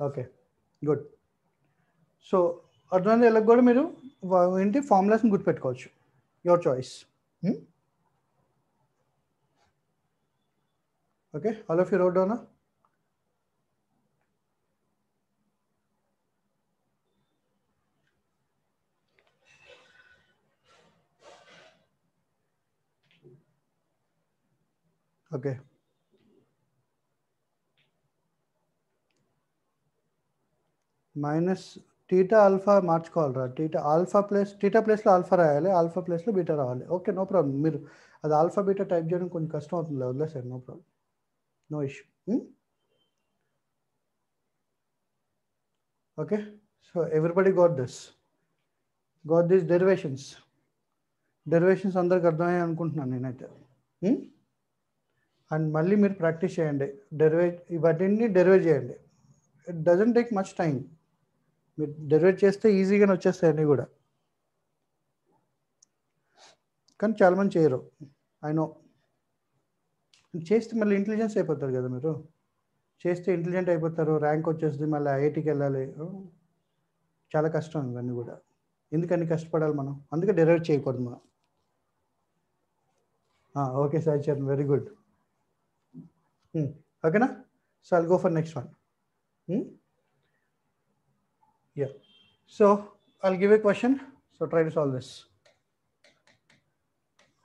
Okay, good. So అర్థమైంది. ఇలా కూడా మీరు ఏంటి ఫార్ములాస్ని గుర్తుపెట్టుకోవచ్చు. Your choice. Okay, all of you wrote down. Okay, minus theta alpha మార్చుకోవాలరా. టీటా ప్లేస్లో ఆల్ఫా రాయాలి, ఆల్ఫా ప్లేస్లో బీటా రావాలి. Okay, no problem. మీరు అది ఆల్ఫా బీటా టైప్ చేయడం కొంచెం కష్టం అవుతుంది, వదిలేసారు. No problem, no issue. Okay, so everybody got this derivations అందరికి అర్థమయ్యాయి అనుకుంటున్నాను నేనైతే. అండ్ మళ్ళీ మీరు ప్రాక్టీస్ చేయండి, ఇవన్నీ డెరివేట్ చేయండి. It doesn't take much time. మీరు డెరివేట్ చేస్తే ఈజీగానే వచ్చేస్తాయి అన్నీ కూడా, కానీ చాలామంది చేయరు. I know. చేస్తే మళ్ళీ ఇంటెలిజెన్స్ అయిపోతారు కదా మీరు. చేస్తే ఇంటెలిజెంట్ అయిపోతారు, ర్యాంక్ వచ్చేస్తుంది, మళ్ళీ ఐఐటీకి వెళ్ళాలి. చాలా కష్టం ఇవన్నీ కూడా. ఎందుకని కష్టపడాలి మనం? అందుకే డెరైవ్ చేయకూడదు మనం. Okay Sai Charan, very good. Okay na? So I'll go for next one. Yeah. So I'll give a question. So try to solve this.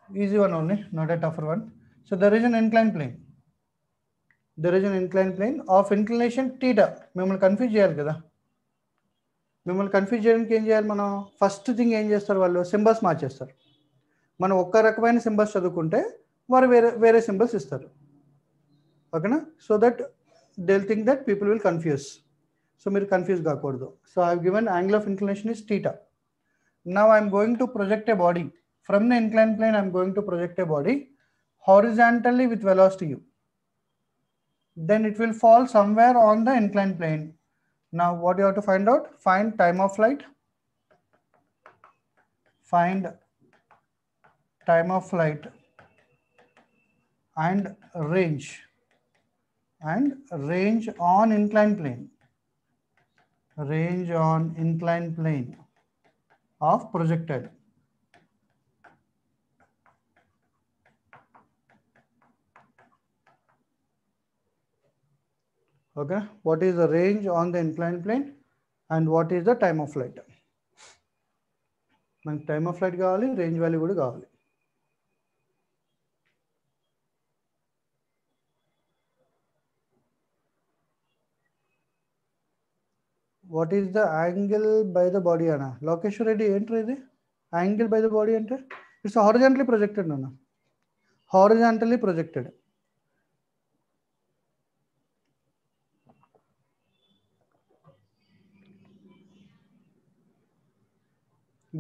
Easy one only, not a tougher one. So there is an inclined plane. There is an inclined plane of inclination theta. మిమ్మల్ని confuse చేయాలి కదా, మిమ్మల్ని confuse చేయడానికి ఏం చేయాలి మనం? First thing ఏం చేస్తారు వాళ్ళు? సింబల్స్ మార్చేస్తారు. మనం ఒక్క రకమైన సింబల్స్ చదువుకుంటే వారు వేరే వేరే సింబల్స్ ఇస్తారు. ఓకేనా? So that they will think that people will confuse. So మీరు కన్ఫ్యూజ్ కాకూడదు. So I have given angle of inclination is theta. Now I am going to project a body from the inclined plane. I am going to project a body horizontally with velocity u. Then it will fall somewhere on the inclined plane. Now what you have to find out? Find time of flight. Find time of flight and range on inclined plane. Range on inclined plane of projectile. Okay, what is the range on the inclined plane and what is the time of flight? మనకి time of flight కావాలి, range value కూడా కావాలి. What is the angle by the body అన్న? లోకేశ్వర్ రెడ్డి ఏంటి ఇది angle by the body అంటే? It's horizontally projected అన్న, horizontally projected.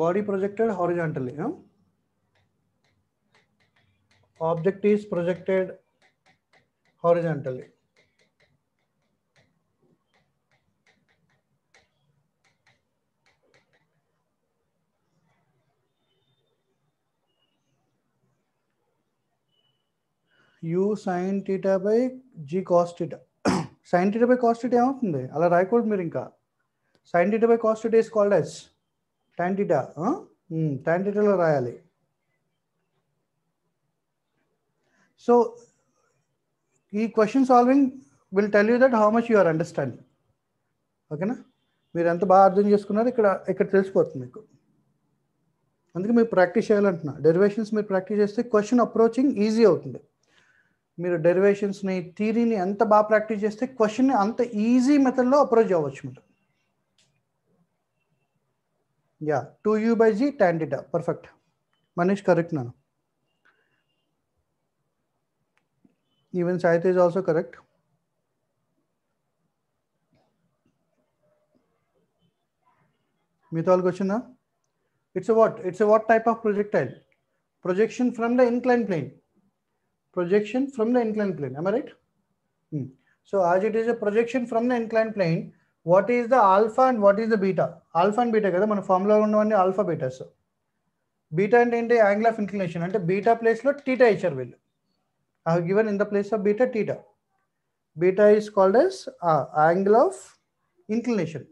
Body projected horizontally. Object is projected horizontally. U sin theta by G cos theta. Sin theta by cos theta ఏమవుతుంది? అలా రాయకూడదు మీరు. ఇంకా sin theta by cos theta is called as tan theta. Tan theta లో రాయాలి. So ఈ question solving will tell you that how much you are understanding. ఓకేనా? మీరు ఎంత బాగా అర్థం చేసుకున్నారు ఇక్కడ తెలిసిపోతుంది మీకు. అందుకే మీరు ప్రాక్టీస్ చేయాలంటున్నా. డెరివేషన్స్ మీరు ప్రాక్టీస్ చేస్తే క్వశ్చన్ అప్రోచింగ్ ఈజీ అవుతుంది. మీరు డెరివేషన్స్ని, థియరీని ఎంత బాగా ప్రాక్టీస్ చేస్తే క్వశ్చన్ని అంత ఈజీ మెథడ్లో అప్రోచ్ అవ్వచ్చు మీరు. Yeah, 2u/g tan theta. Perfect Manish, correct నాను. Even Saith is also correct. మీతో వాళ్ళకి వచ్చిందా? It's a what type of projectile? Projection from the inclined plane. Projection from the inclined plane. Am I right? So as it is a projection from the inclined plane, what is the alpha and what is the beta? Alpha and beta కదా మన ఫార్ములాలో ఉన్నవన్నీ alpha betas. Beta అంటే ఏంటి? Angle of inclination. అంటే beta ప్లేస్లో theta ఇచ్చారు వీళ్ళు. I have given in the place of beta theta. Beta is called as angle of inclination.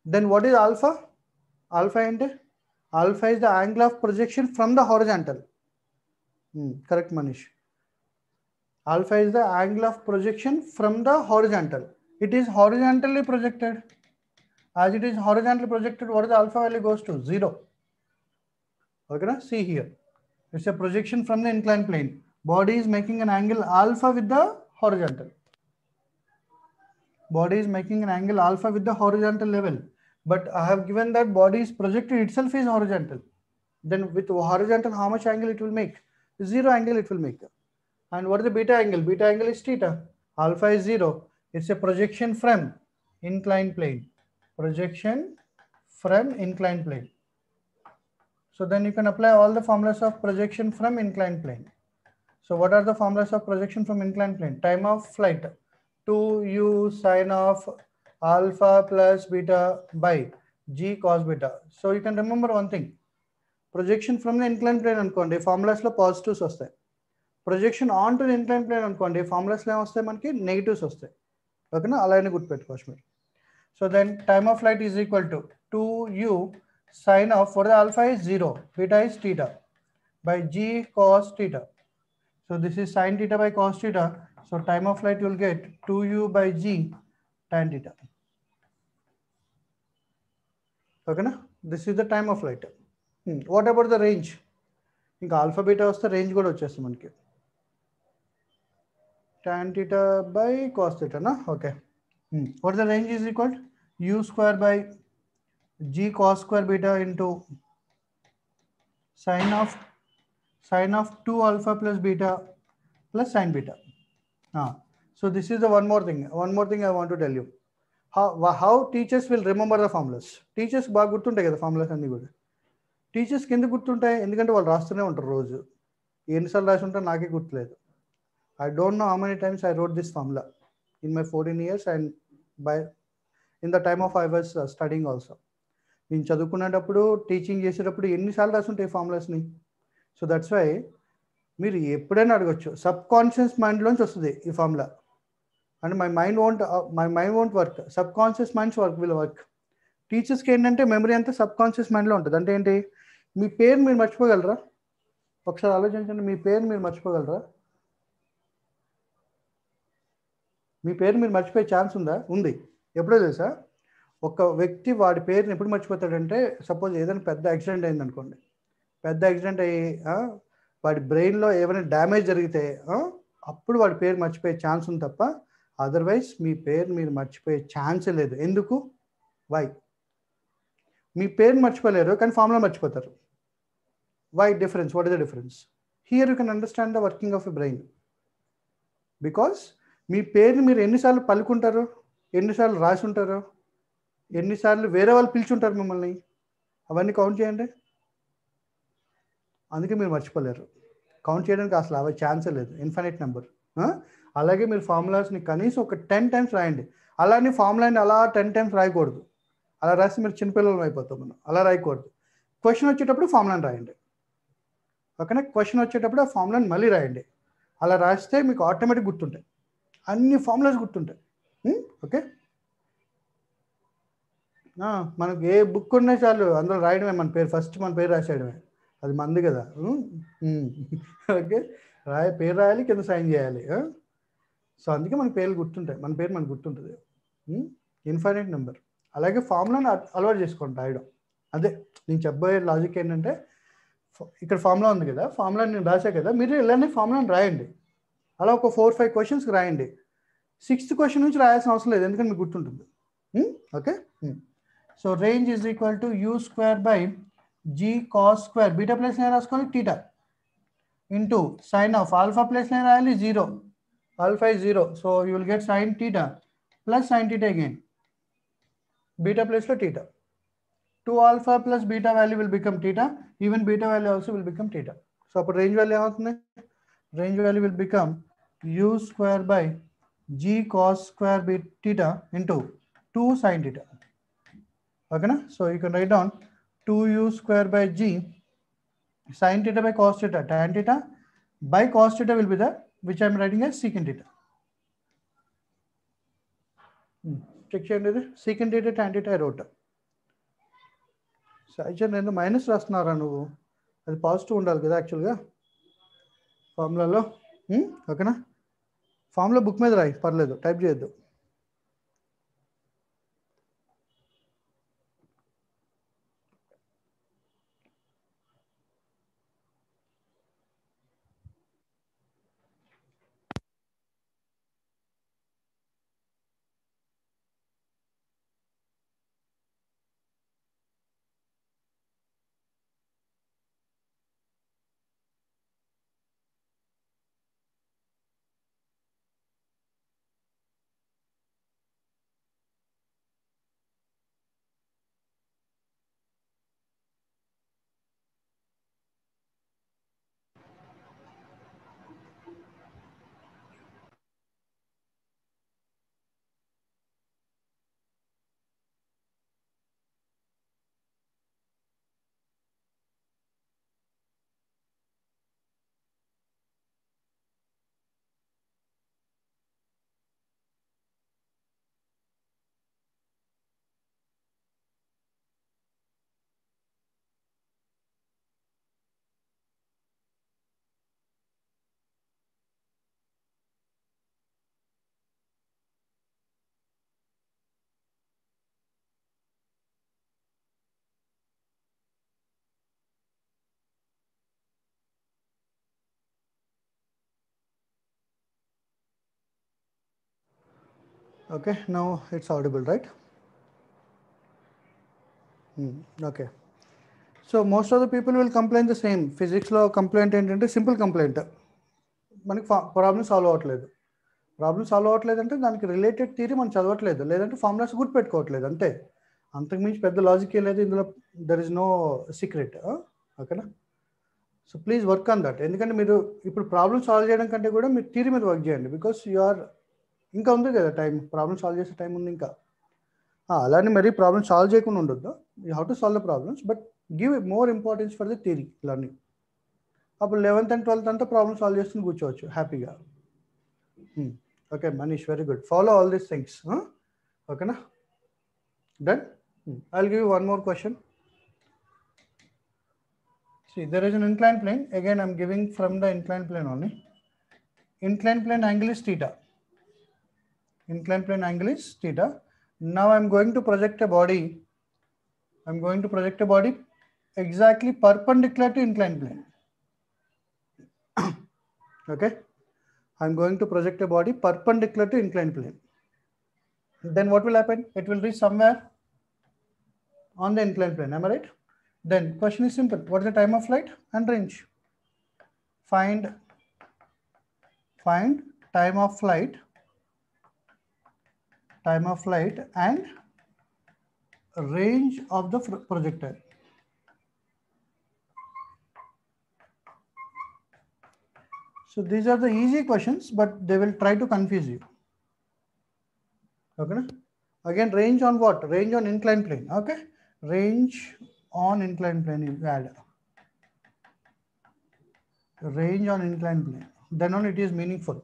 Then what is alpha? Alpha ante? Alpha is the angle of projection from the horizontal. Correct Manish. Alpha is the angle of projection from the horizontal. It is horizontally projected. As it is horizontally projected, what is the alpha value? Goes to 0. Okay, na? See here. It's a projection from the inclined plane. Body is making an angle alpha with the horizontal. Body is making an angle alpha with the horizontal level. But I have given that body is projected itself is horizontal. Then with horizontal, how much angle it will make? 0 angle it will make. And what is the beta angle? Beta angle is theta. Alpha is 0. It's a projection from inclined plane. Projection from inclined plane. So then you can apply all the formulas of projection from inclined plane. So what are the formulas of projection from inclined plane? Time of flight, 2u sin of alpha plus beta by g cos beta. So you can remember one thing. Projection from the inclined plane అనుకోండి, formulas లో positives వస్తాయి. Projection onto the inclined plane అనుకోండి, formulas లో ఏమొస్తాయి మనకి? negatives వస్తాయి. ఓకేనా? అలానే గుర్తుపెట్టుకోవచ్చు మీరు. So then time of flight is equal to 2u sin of, for the alpha is 0, beta is theta by g cos theta. So this is sin theta by cos theta. So time of flight you will get 2u by g tan theta. Okay na? This is the time of flight. What about the range? ఇంకా alpha beta వస్తే range కూడా వచ్చేస్తుంది మనకి. tan theta by cos theta na? Okay. What the range is equal to? U square by g cos square beta into sin of 2 alpha plus beta plus sin beta. So this is the one more thing I want to tell you. How teachers will remember the formulas. Teachers బాగా గుర్తుంటాయి కదా formulas అన్నీ కూడా. టీచర్స్కి ఎందుకు గుర్తుంటాయి? ఎందుకంటే వాళ్ళు రాస్తూనే ఉంటారు రోజు. ఎన్నిసార్లు రాసి ఉంటారో నాకే గుర్తులేదు. I don't know how many times I wrote this formula in my 14 years and in the time of I was studying also. నేను చదువుకునేటప్పుడు టీచింగ్ చేసేటప్పుడు ఎన్నిసార్లు రాసి ఉంటాయి ఫార్ములాస్ని. సో దట్స్ వై మీరు ఎప్పుడైనా అడగచ్చు. సబ్ కాన్షియస్ మైండ్లోంచి వస్తుంది ఈ formula. And my mind won't work. Sub conscious minds will work. టీచర్స్కి ఏంటంటే మెమరీ అంతా సబ్ కాన్షియస్ మైండ్లో ఉంటుంది. అంటే ఏంటి? మీ పేరు మీరు మర్చిపోగలరా? ఒకసారి ఆలోచించండి. మీ పేరు మీరు మర్చిపోగలరా? మీ పేరు మీరు మర్చిపోయే ఛాన్స్ ఉందా? ఉంది. ఎప్పుడో తెలుసా? ఒక వ్యక్తి వాడి పేరుని ఎప్పుడు మర్చిపోతాడంటే, సపోజ్ ఏదైనా పెద్ద యాక్సిడెంట్ అయింది అనుకోండి. పెద్ద యాక్సిడెంట్ అయ్యి వాడి బ్రెయిన్లో ఏమైనా డ్యామేజ్ జరిగితే అప్పుడు వాడి పేరు మర్చిపోయే ఛాన్స్ ఉంది తప్ప అదర్వైజ్ మీ పేరు మీరు మర్చిపోయే ఛాన్సే లేదు. ఎందుకు? వై? మీ పేరు మర్చిపోలేరు కానీ ఫార్ములా మర్చిపోతారు. Why difference? What is the difference? Here you can understand the working of a brain. Because మీ పేరుని మీరు ఎన్నిసార్లు పలుకుంటారు, ఎన్నిసార్లు రాసి ఉంటారు, ఎన్నిసార్లు వేరే వాళ్ళు పిలిచుంటారు మిమ్మల్ని, అవన్నీ కౌంట్ చేయండి. అందుకే మీరు మర్చిపోలేరు. కౌంట్ చేయడానికి అసలు అవి ఛాన్సే లేదు. Infinite number. అలాగే మీరు ఫార్ములాస్ని కనీసం ఒక 10 times రాయండి. అలానే ఫార్ములాని అలా 10 times రాయకూడదు. అలా రాస్తే మీరు చిన్నపిల్లలు అయిపోతాం. మనం అలా రాయకూడదు. క్వశ్చన్ వచ్చేటప్పుడు ఫార్ములాని రాయండి. ఓకేనా? క్వశ్చన్ వచ్చేటప్పుడు ఆ ఫార్ములాని మళ్ళీ రాయండి. అలా రాస్తే మీకు ఆటోమేటిక్ గుర్తుంటాయి. అన్ని ఫార్ములాస్ గుర్తుంటాయి. ఓకే? మనకు ఏ బుక్ ఉన్నా చాలు అందులో రాయడమే మన పేరు. ఫస్ట్ మన పేరు రాసేయడమే. అది మంది కదా. ఓకే? పేరు రాయాలి, కింద సైన్ చేయాలి. సో అందుకే మన పేర్లు గుర్తుంటాయి. మన పేరు మనకు గుర్తుంటుంది. Infinite number. అలాగే ఫార్ములాని అలవాటు చేసుకోండి రాయడం. అదే నేను చెప్పబోయే లాజిక్ ఏంటంటే, ఇక్కడ ఫార్ములా ఉంది కదా, ఫార్ములా నేను రాసా కదా, మీరు ఇలానే ఫార్ములాని రాయండి. అలా ఒక 4-5 క్వశ్చన్స్కి రాయండి. 6th క్వశ్చన్ నుంచి రాయాల్సిన అవసరం లేదు, ఎందుకంటే మీకు గుర్తుంటుంది. Okay? So range is equal to u square by g cos square, beta place నేను రాసుకోవాలి theta, into sine of alpha place నేను రాయాలి 0, alpha is 0, so you will get sine theta plus sine theta again, beta ప్లేస్లో theta. 2 alpha plus beta value will become theta, even beta value also will become theta. So అప్పుడు range value ఏమవుతుంది? Range value will become u square by g cos square beta theta into 2 sin theta. Okay na? So you can write down 2u square by g sin theta by cos theta tan theta by cos theta will be the, which I am writing as secant theta. Check చేయండి ఇది. secant theta tan theta I wrote. సాయిచర్ నేను minus రాస్తున్నారా నువ్వు? అది positive ఉండాలి కదా యాక్చువల్గా ఫార్ములాలో. ఓకేనా? Formula book మీద రాయి, పర్లేదు, టైప్ చేయొద్దు. Okay, now it's audible, right? Okay. So most of the people will complain the same. Physics lo complaint ఏంటంటే సింపుల్ కంప్లైంట్, మనకి ప్రాబ్లమ్ సాల్వ్ అవ్వట్లేదు. ప్రాబ్లమ్ సాల్వ్ అవ్వట్లేదు అంటే దానికి రిలేటెడ్ థియరీ మనం చదవట్లేదు, లేదంటే ఫార్ములాస్ గుర్తుపెట్టుకోవట్లేదు అంతే. అంతకుమించి పెద్ద లాజిక్ ఏ లేదు ఇందులో. There is no secret. ఓకేనా? So please work on that. ఎందుకంటే మీరు ఇప్పుడు ప్రాబ్లమ్ సాల్వ్ చేయడం కంటే కూడా మీరు థియరీ మీద వర్క్ చేయండి. బికాస్ యు ఆర్, ఇంకా ఉంది కదా టైం, ప్రాబ్లమ్ సాల్వ్ చేసే టైం ఉంది ఇంకా. అలానే మరి ప్రాబ్లమ్ సాల్వ్ చేయకుండా ఉండొద్దు. You have to solve the problems, but give more importance for the theory learning. అప్పుడు 11th and 12th అంతా ప్రాబ్లమ్ సాల్వ్ చేసుకుని కూర్చోవచ్చు హ్యాపీగా. Okay Manish, very good. Follow all these things. ఓకేనా? Done. I'll give you one more question. See, there is an inclined plane. Again, I'm giving from the inclined plane only. Inclined plane angle is theta. Inclined plane angle is theta. Now I'm going to project a body. I'm going to project a body exactly perpendicular to inclined plane. Okay? I'm going to project a body perpendicular to inclined plane. Then what will happen? It will reach somewhere on the inclined plane. Am I right? Then question is simple. What is the time of flight and range? Find time of flight and range of the projectile. So these are the easy questions, but they will try to confuse you. Okay? Again, range on what? Range on inclined plane. Okay? Range on inclined plane, you add. Range on inclined plane. Then only it is meaningful.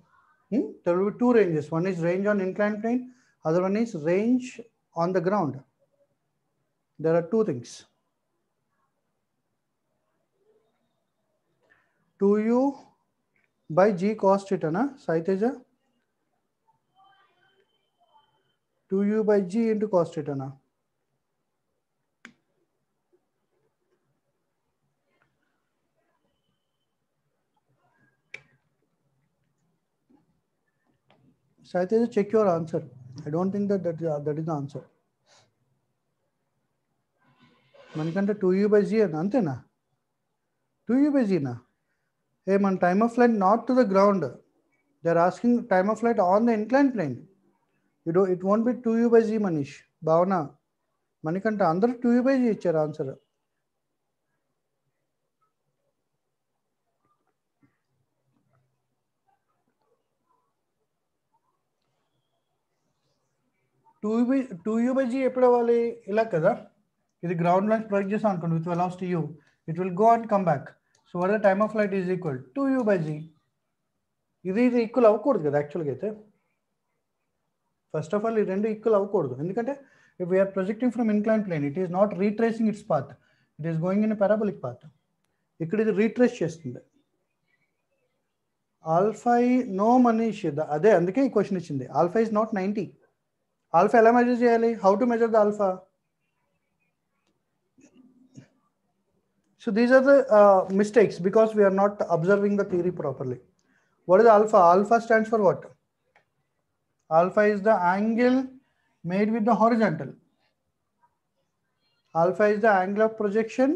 There will be two ranges. One is range on inclined plane. Other one is range on the ground. There are two things. 2u by g cos theta, na Saiteja? 2u by g into cos theta, na? Saiteja, check your answer. I don't think that is the answer. Manikante 2u by g ante na? 2u by g na? Hey man, time of flight not to the ground. They are asking time of flight on the inclined plane. It won't be 2u by g, Manish. Bhavana. Manikante andaru 2u by g ichcharu answer. Two u by g ఎప్పుడు అవ్వాలి? ఇలా కదా, ఇది ground lines project చేసాం అనుకోండి with velocity u, it will go and come back. So what the time of flight is equal 2u by g. ఇది equal అవ్వకూడదు కదా యాక్చువల్గా అయితే. ఫస్ట్ ఆఫ్ ఆల్ ఈ రెండు ఈక్వల్ అవ్వకూడదు, ఎందుకంటే if we are projecting from incline plane, it is not retracing its path, it is going in parabolic path. ఇక్కడ ఇది రీట్రేస్ చేస్తుంది. ఆల్ఫా నో మనీష్, అదే అందుకే ఈ క్వశ్చన్ ఇచ్చింది. Alpha is not 90. ఆల్ఫా ఎలా మెజర్ చేయాలి? How to measure the alpha? So these are the mistakes because we are not observing the theory properly. What is alpha? Alpha stands for what? Alpha is the angle made with the horizontal. Alpha is the angle of projection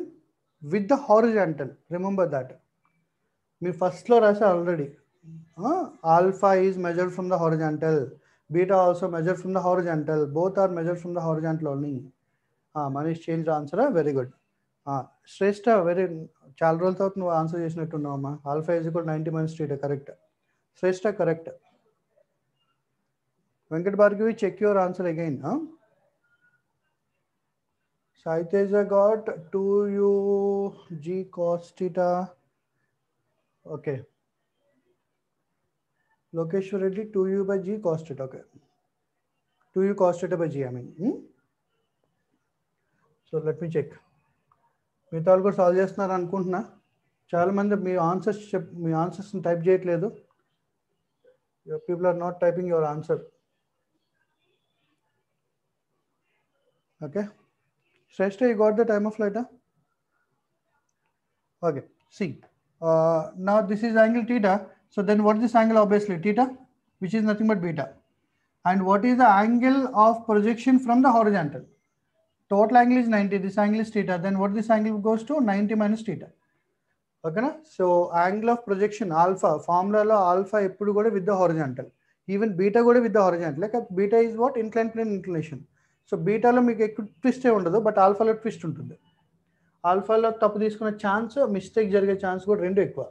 with the horizontal. Remember that. Me first floor as already. Alpha is measured from the horizontal. Beta also measured from the horizontal. Both are measured from the horizontal only. Manish changed the answer. Very good. Shreshta, very చాలా రోజుల తర్వాత నువ్వు answer చేసినట్టున్నావమ్మా. Alpha is equal 90 minus theta. Correct Shreshta, correct. Venkata Bhargavi, check your answer again. Saiteja got 2u g cos theta. Okay. Lokeshwar Reddy 2u by g cos theta. Okay, 2u cos theta by g, I mean. So let me check. మిగతా వాళ్ళు కూడా solve చేస్తున్నారు అనుకుంటున్నా. చాలామంది మీ answers type చేయట్లేదు. People are not typing your answer. Okay, Shreshta, you got the time of flight? Okay, see now this is angle theta. So then what is this angle? Obviously theta, which is nothing but beta. And what is the angle of projection from the horizontal? Total angle is 90, this angle is theta. Then what this angle goes to? 90 minus theta. Okay na? So angle of projection alpha, formula lo alpha eppudu kuda with the horizontal. Even beta kuda with the horizontal. Like beta is what? Inclined plane inclination. So beta lo meeku ekku twist undadu, but alpha lo twist untundi. Alpha lo tappu తీసుకునే chance, mistake జరిగే chance కూడా రెండు ఎక్కువ.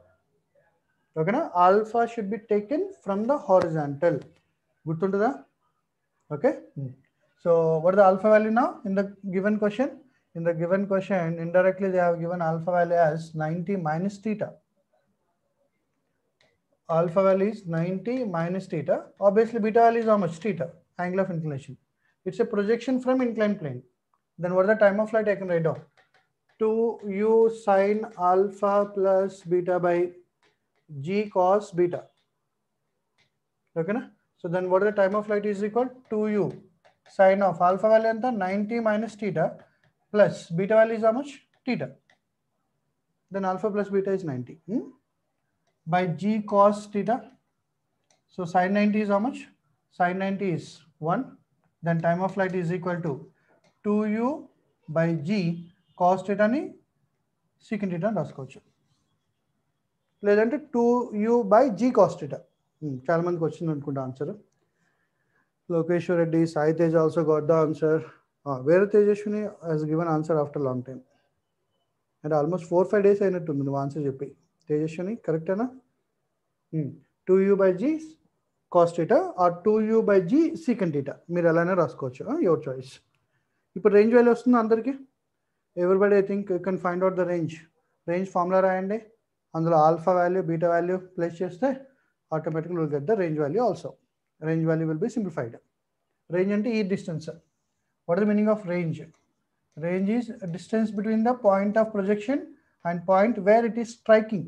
Okay na? Alpha should be taken from the horizontal. గుర్తుంటుందా? Okay. So what is the alpha value now in the given question? In the given question, indirectly they have given alpha value as 90 minus theta. Alpha value is 90 minus theta. Obviously beta value is how much? Theta, angle of inclination. It's a projection from inclined plane. Then what is the time of flight? I can write down 2u sine alpha plus beta by g cos beta. Okay na? So then what is the time of flight is equal? 2u sine of alpha value anta 90 minus theta plus beta value is how much? Theta. Then alpha plus beta is 90 by g cos theta. So sine 90 is how much? Sine 90 is 1. Then time of flight is equal to 2u by g cos theta ni secant theta రాసుకోవచ్చు. లేదంటే 2u by g cos theta. చాలా మందికి వచ్చింది అనుకుంటా answer. Lokeshwar Reddy, Sai Tej also got the answer. Where Tejashwini has given answer after long time. And almost 4-5 days అయినట్టుంది నువ్వు answer చెప్పి. Tejashwini, correct అనా? 2u by g cos theta or 2u by g secant theta. మీరు అలానే రాసుకోవచ్చు. Your choice. ఇప్పుడు range value వస్తుంది అందరికి. Everybody I think you can find out the range. Range formula రాయండి. అందులో alpha value, beta value place చేస్తే automatically will get the range value also. Range value will be simplified. Range ante e distance. What is the meaning of range? Range is a distance between the point of projection and point where it is striking.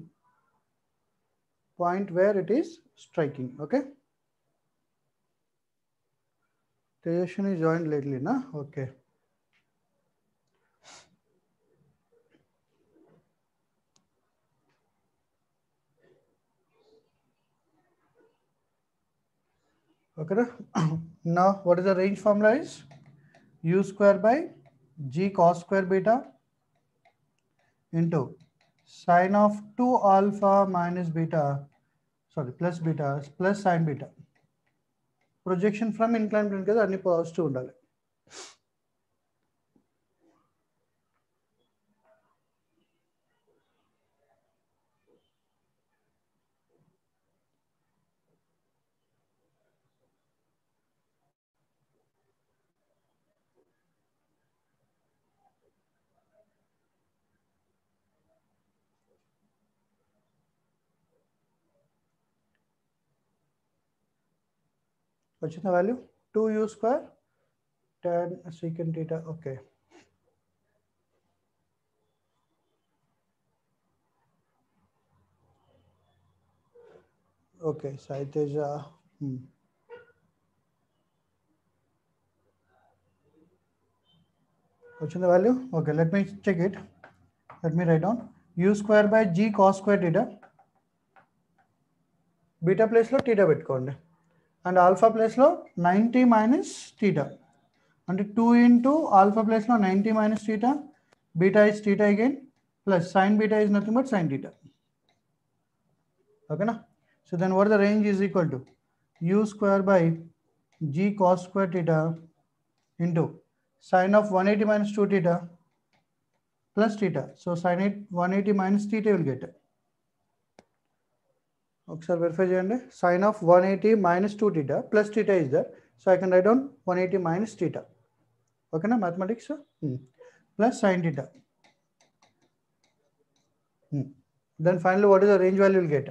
Point where it is striking. Okay. Tejashwini joined lately, na? Okay. Okay. Now what is the range formula is? U square by g cos square beta into sine of 2 alpha minus beta, sorry, plus beta plus sine beta. Projection from inclined plane kada anni positive undali. What's the value? 2u square tan secant theta. Okay. Okay, Sai Teja. What's the value? Okay, let me check it. Let me write down u square by g cos square theta. Beta place lo theta పెట్టుకోండి. And alpha place lo 90 minus theta. And 2 into alpha place lo 90 minus theta. Beta is theta again. Plus sin beta is nothing but sin theta. Okay na? So then what the range is equal to? U square by g cos square theta into sin of 180 minus 2 theta plus theta. So sin 180 minus theta will get. Okay, verify cheyandi. Sin of 180 minus 2 theta plus theta is there. So I can write down 180 minus theta. Okay na, mathematics plus sin theta. Then finally what is the range value will get?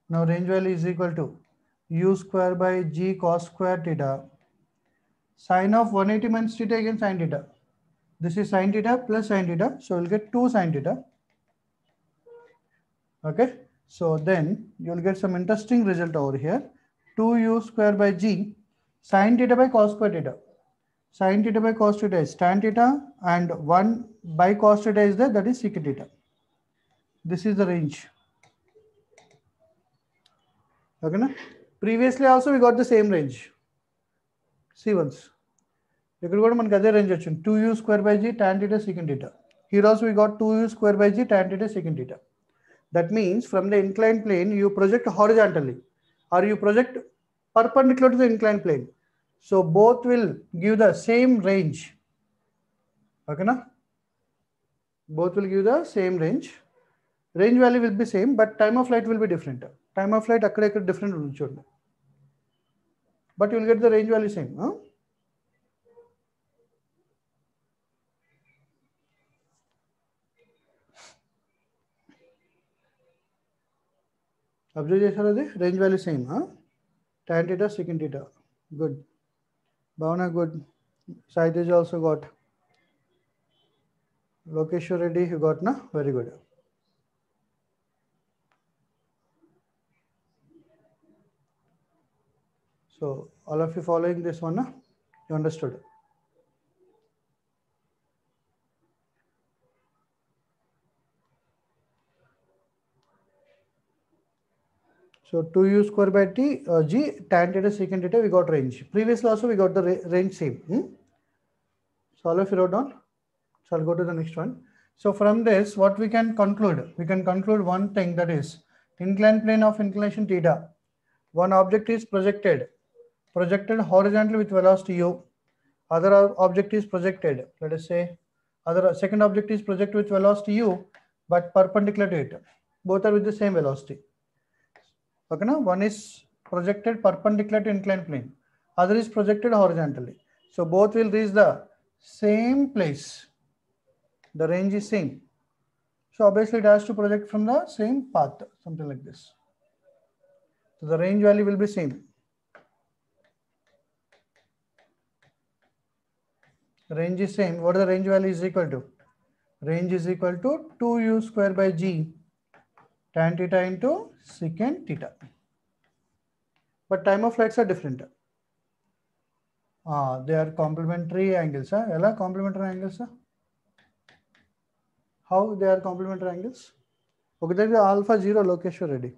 Now range value is equal to u square by g cos square theta sin of 180 minus theta again sin theta. This is sin theta plus sin theta. So we'll get 2 sin theta. Okay. So then you'll get some interesting result over here. 2u square by g sin theta by cos square theta. Sin theta by cos theta is tan theta and 1 by cos theta is there, that is secant theta. This is the range. Okay na? Previously also we got the same range. C1s. ఇక్కడ కూడా మనకి అదే range వచ్చింది 2u square by g tan theta secant theta. Here also we got 2u square by g tan theta secant theta. That means from the inclined plane you project horizontally or you project perpendicular to the inclined plane. So both will give the same range. Okay na? Both will give the same range. Range value will be same, but time of flight will be different. Time of flight akkada different unchundu. But you will get the range value same. Huh? Observe chesara adi range value same. Huh? Tan theta secant theta. Good. Bhavana good. Saitej also got. Lokeshwar Reddy you got na? Very good. So all of you following this one, na? You understood. So 2u square by t g tan theta secant theta we got range. Previously also we got the range same. So all of you wrote down. So I'll go to the next one. So from this what we can conclude? We can conclude one thing, that is inclined plane of inclination theta. One object is projected horizontally with velocity u. Other object is projected, let us say second object is projected with velocity u but perpendicular to it. Both are with the same velocity. Okay, now one is projected perpendicular to inclined plane, other is projected horizontally. So both will reach the same place. The range is same. So obviously it has to project from the same path, something like this. So the range value will be same. Range is same. What the range value is equal to? Range is equal to 2u square by g tan theta into secant theta. But time of flights are different. They are complementary angles. Ella complementary angles. How they are complementary angles? Okay, there is alpha 0 Lokeshwar Reddy.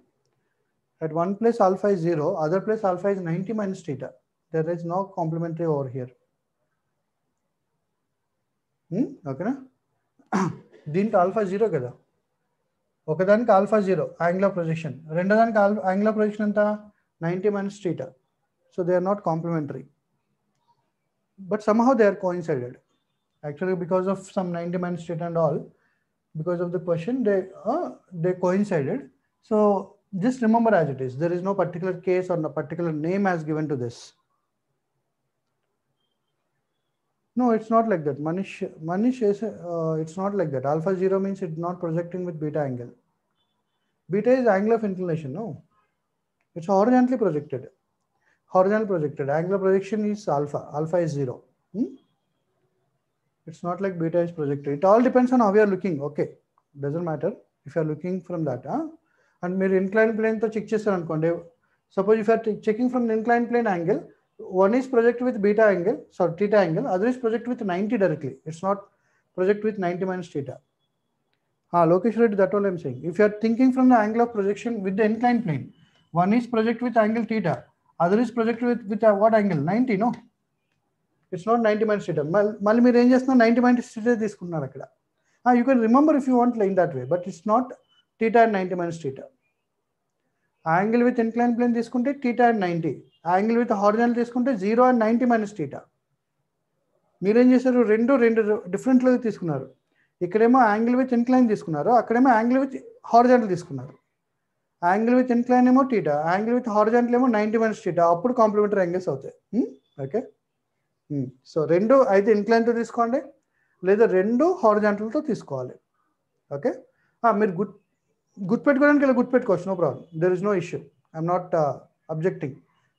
At one place alpha is 0, other place alpha is 90 minus theta. There is no complementary over here. Okay na? దీంట్లో alpha 0 కదా, ఒకదానికి alpha 0 angle of projection, రెండో దానికి angle of projection ఎంత 90 minus theta. So they are not complementary, but somehow they are coincided. Actually because of some 90 minus theta and all, because of the question they coincided. So just remember as it is. There is no particular case or no particular name as given to this. No, it's not like that. Manish is, it's not like that. Alpha 0 means it's not projecting with beta angle. Beta is angle of inclination, no? It's horizontally projected. Horizontal projected. Angle of projection is alpha. Alpha is 0. It's not like beta is projected. It all depends on how you are looking. Okay. Doesn't matter if you are looking from that. And mere inclined plane to check chesaru anukondi. Suppose if you are checking from the inclined plane angle, one is projected with beta angle, sorry, theta angle, other is projected with 90 directly. It's not projected with 90 minus theta. Lokeshwar Reddy, that's all I'm saying. If you are thinking from the angle of projection with the inclined plane, one is projected with angle theta, other is projected with what angle? 90, no? It's not 90 minus theta. Malli meer em chestunnaru 90 minus theta తీసుకున్నారు అక్కడ. You can remember if you want in that way, but it's not theta and 90 minus theta. Angle with inclined plane తీసుకుంటే theta and 90. Angle with horizontal తీసుకుంటే 0 and 90 minus theta. మీరేం చేశారు, రెండు different లో తీసుకున్నారు. ఇక్కడేమో యాంగిల్ విత్ ఇంక్లైన్ తీసుకున్నారు, అక్కడేమో యాంగిల్ విత్ హారిజాంటల్ తీసుకున్నారు. యాంగిల్ విత్ ఇంక్లైన్ ఏమో థీటా, యాంగిల్ విత్ హారిజాంటల్ ఏమో 90 minus theta. అప్పుడు కాంప్లిమెంటరీ యాంగిల్స్ అవుతాయి. ఓకే, సో రెండు అయితే ఇంక్లైన్తో తీసుకోండి, లేదా రెండు హారిజాంటల్తో తీసుకోవాలి. ఓకే, మీరు గుర్తుపెట్టుకోవడానికి ఇలా గుర్తుపెట్టుకోవచ్చు, no problem, there is no issue. I'm not objecting,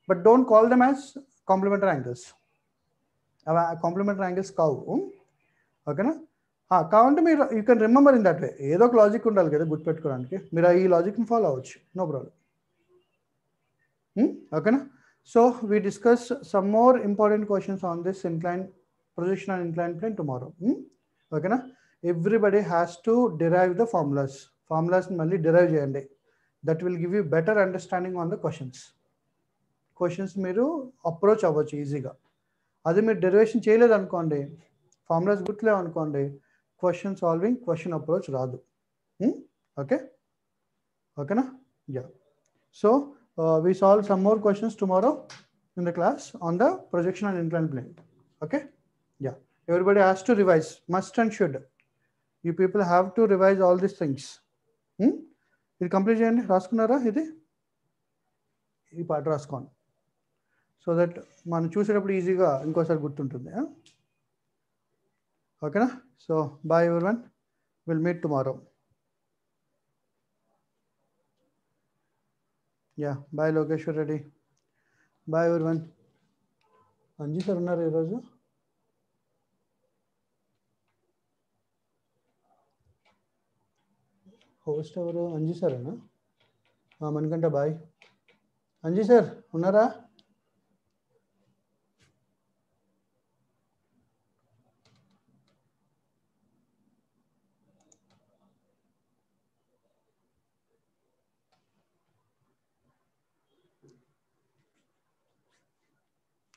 but don't call them as complementary angles. అవి కాంప్లిమెంటరీ యాంగిల్స్ కావు. ఓకేనా? కావాలంటే మీరు you can remember in that way. ఏదో ఒక లాజిక్ ఉండాలి కదా గుర్తుపెట్టుకోవడానికి, మీరు ఈ లాజిక్ని ఫాలో అవ్వచ్చు, నో ప్రాబ్లం. ఓకేనా? So we discuss some more important questions on this inclined projection and inclined plane tomorrow. ఓకేనా? Everybody has to derive the ఫార్ములాస్ని మళ్ళీ డిరైవ్ చేయండి. That will give you better understanding on the questions మీరు approach అవ్వచ్చు ఈజీగా. అది మీరు derivation చేయలేదు అనుకోండి, ఫార్ములాస్ గుర్తులేవు అనుకోండి, క్వశ్చన్ సాల్వింగ్, క్వశ్చన్ అప్రోచ్ రాదు. ఓకే ఓకేనా? Yeah. So we solve some more questions tomorrow in the class on the projection and inclined plane. Okay? Yeah. Everybody has to revise, must and should. You people have to revise all these things. ఇది complete చేయండి. రాసుకున్నారా? ఇది ఈ పాట రాసుకోండి, so that మనం చూసేటప్పుడు ఈజీగా ఇంకోసారి గుర్తుంటుంది. ఓకేనా? So bye everyone, will meet tomorrow. Yeah, bye Lokeshwar Reddy, bye everyone. Anji sir ఉన్నారు ఈరోజు? హోస్ట్ ఎవరు? అంజీ సారేనా? మణికంఠ బాయ్. అంజీ సార్ ఉన్నారా?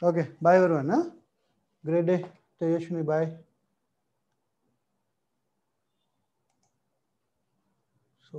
Okay, bye everyone. Great day. Tejaswini bye. So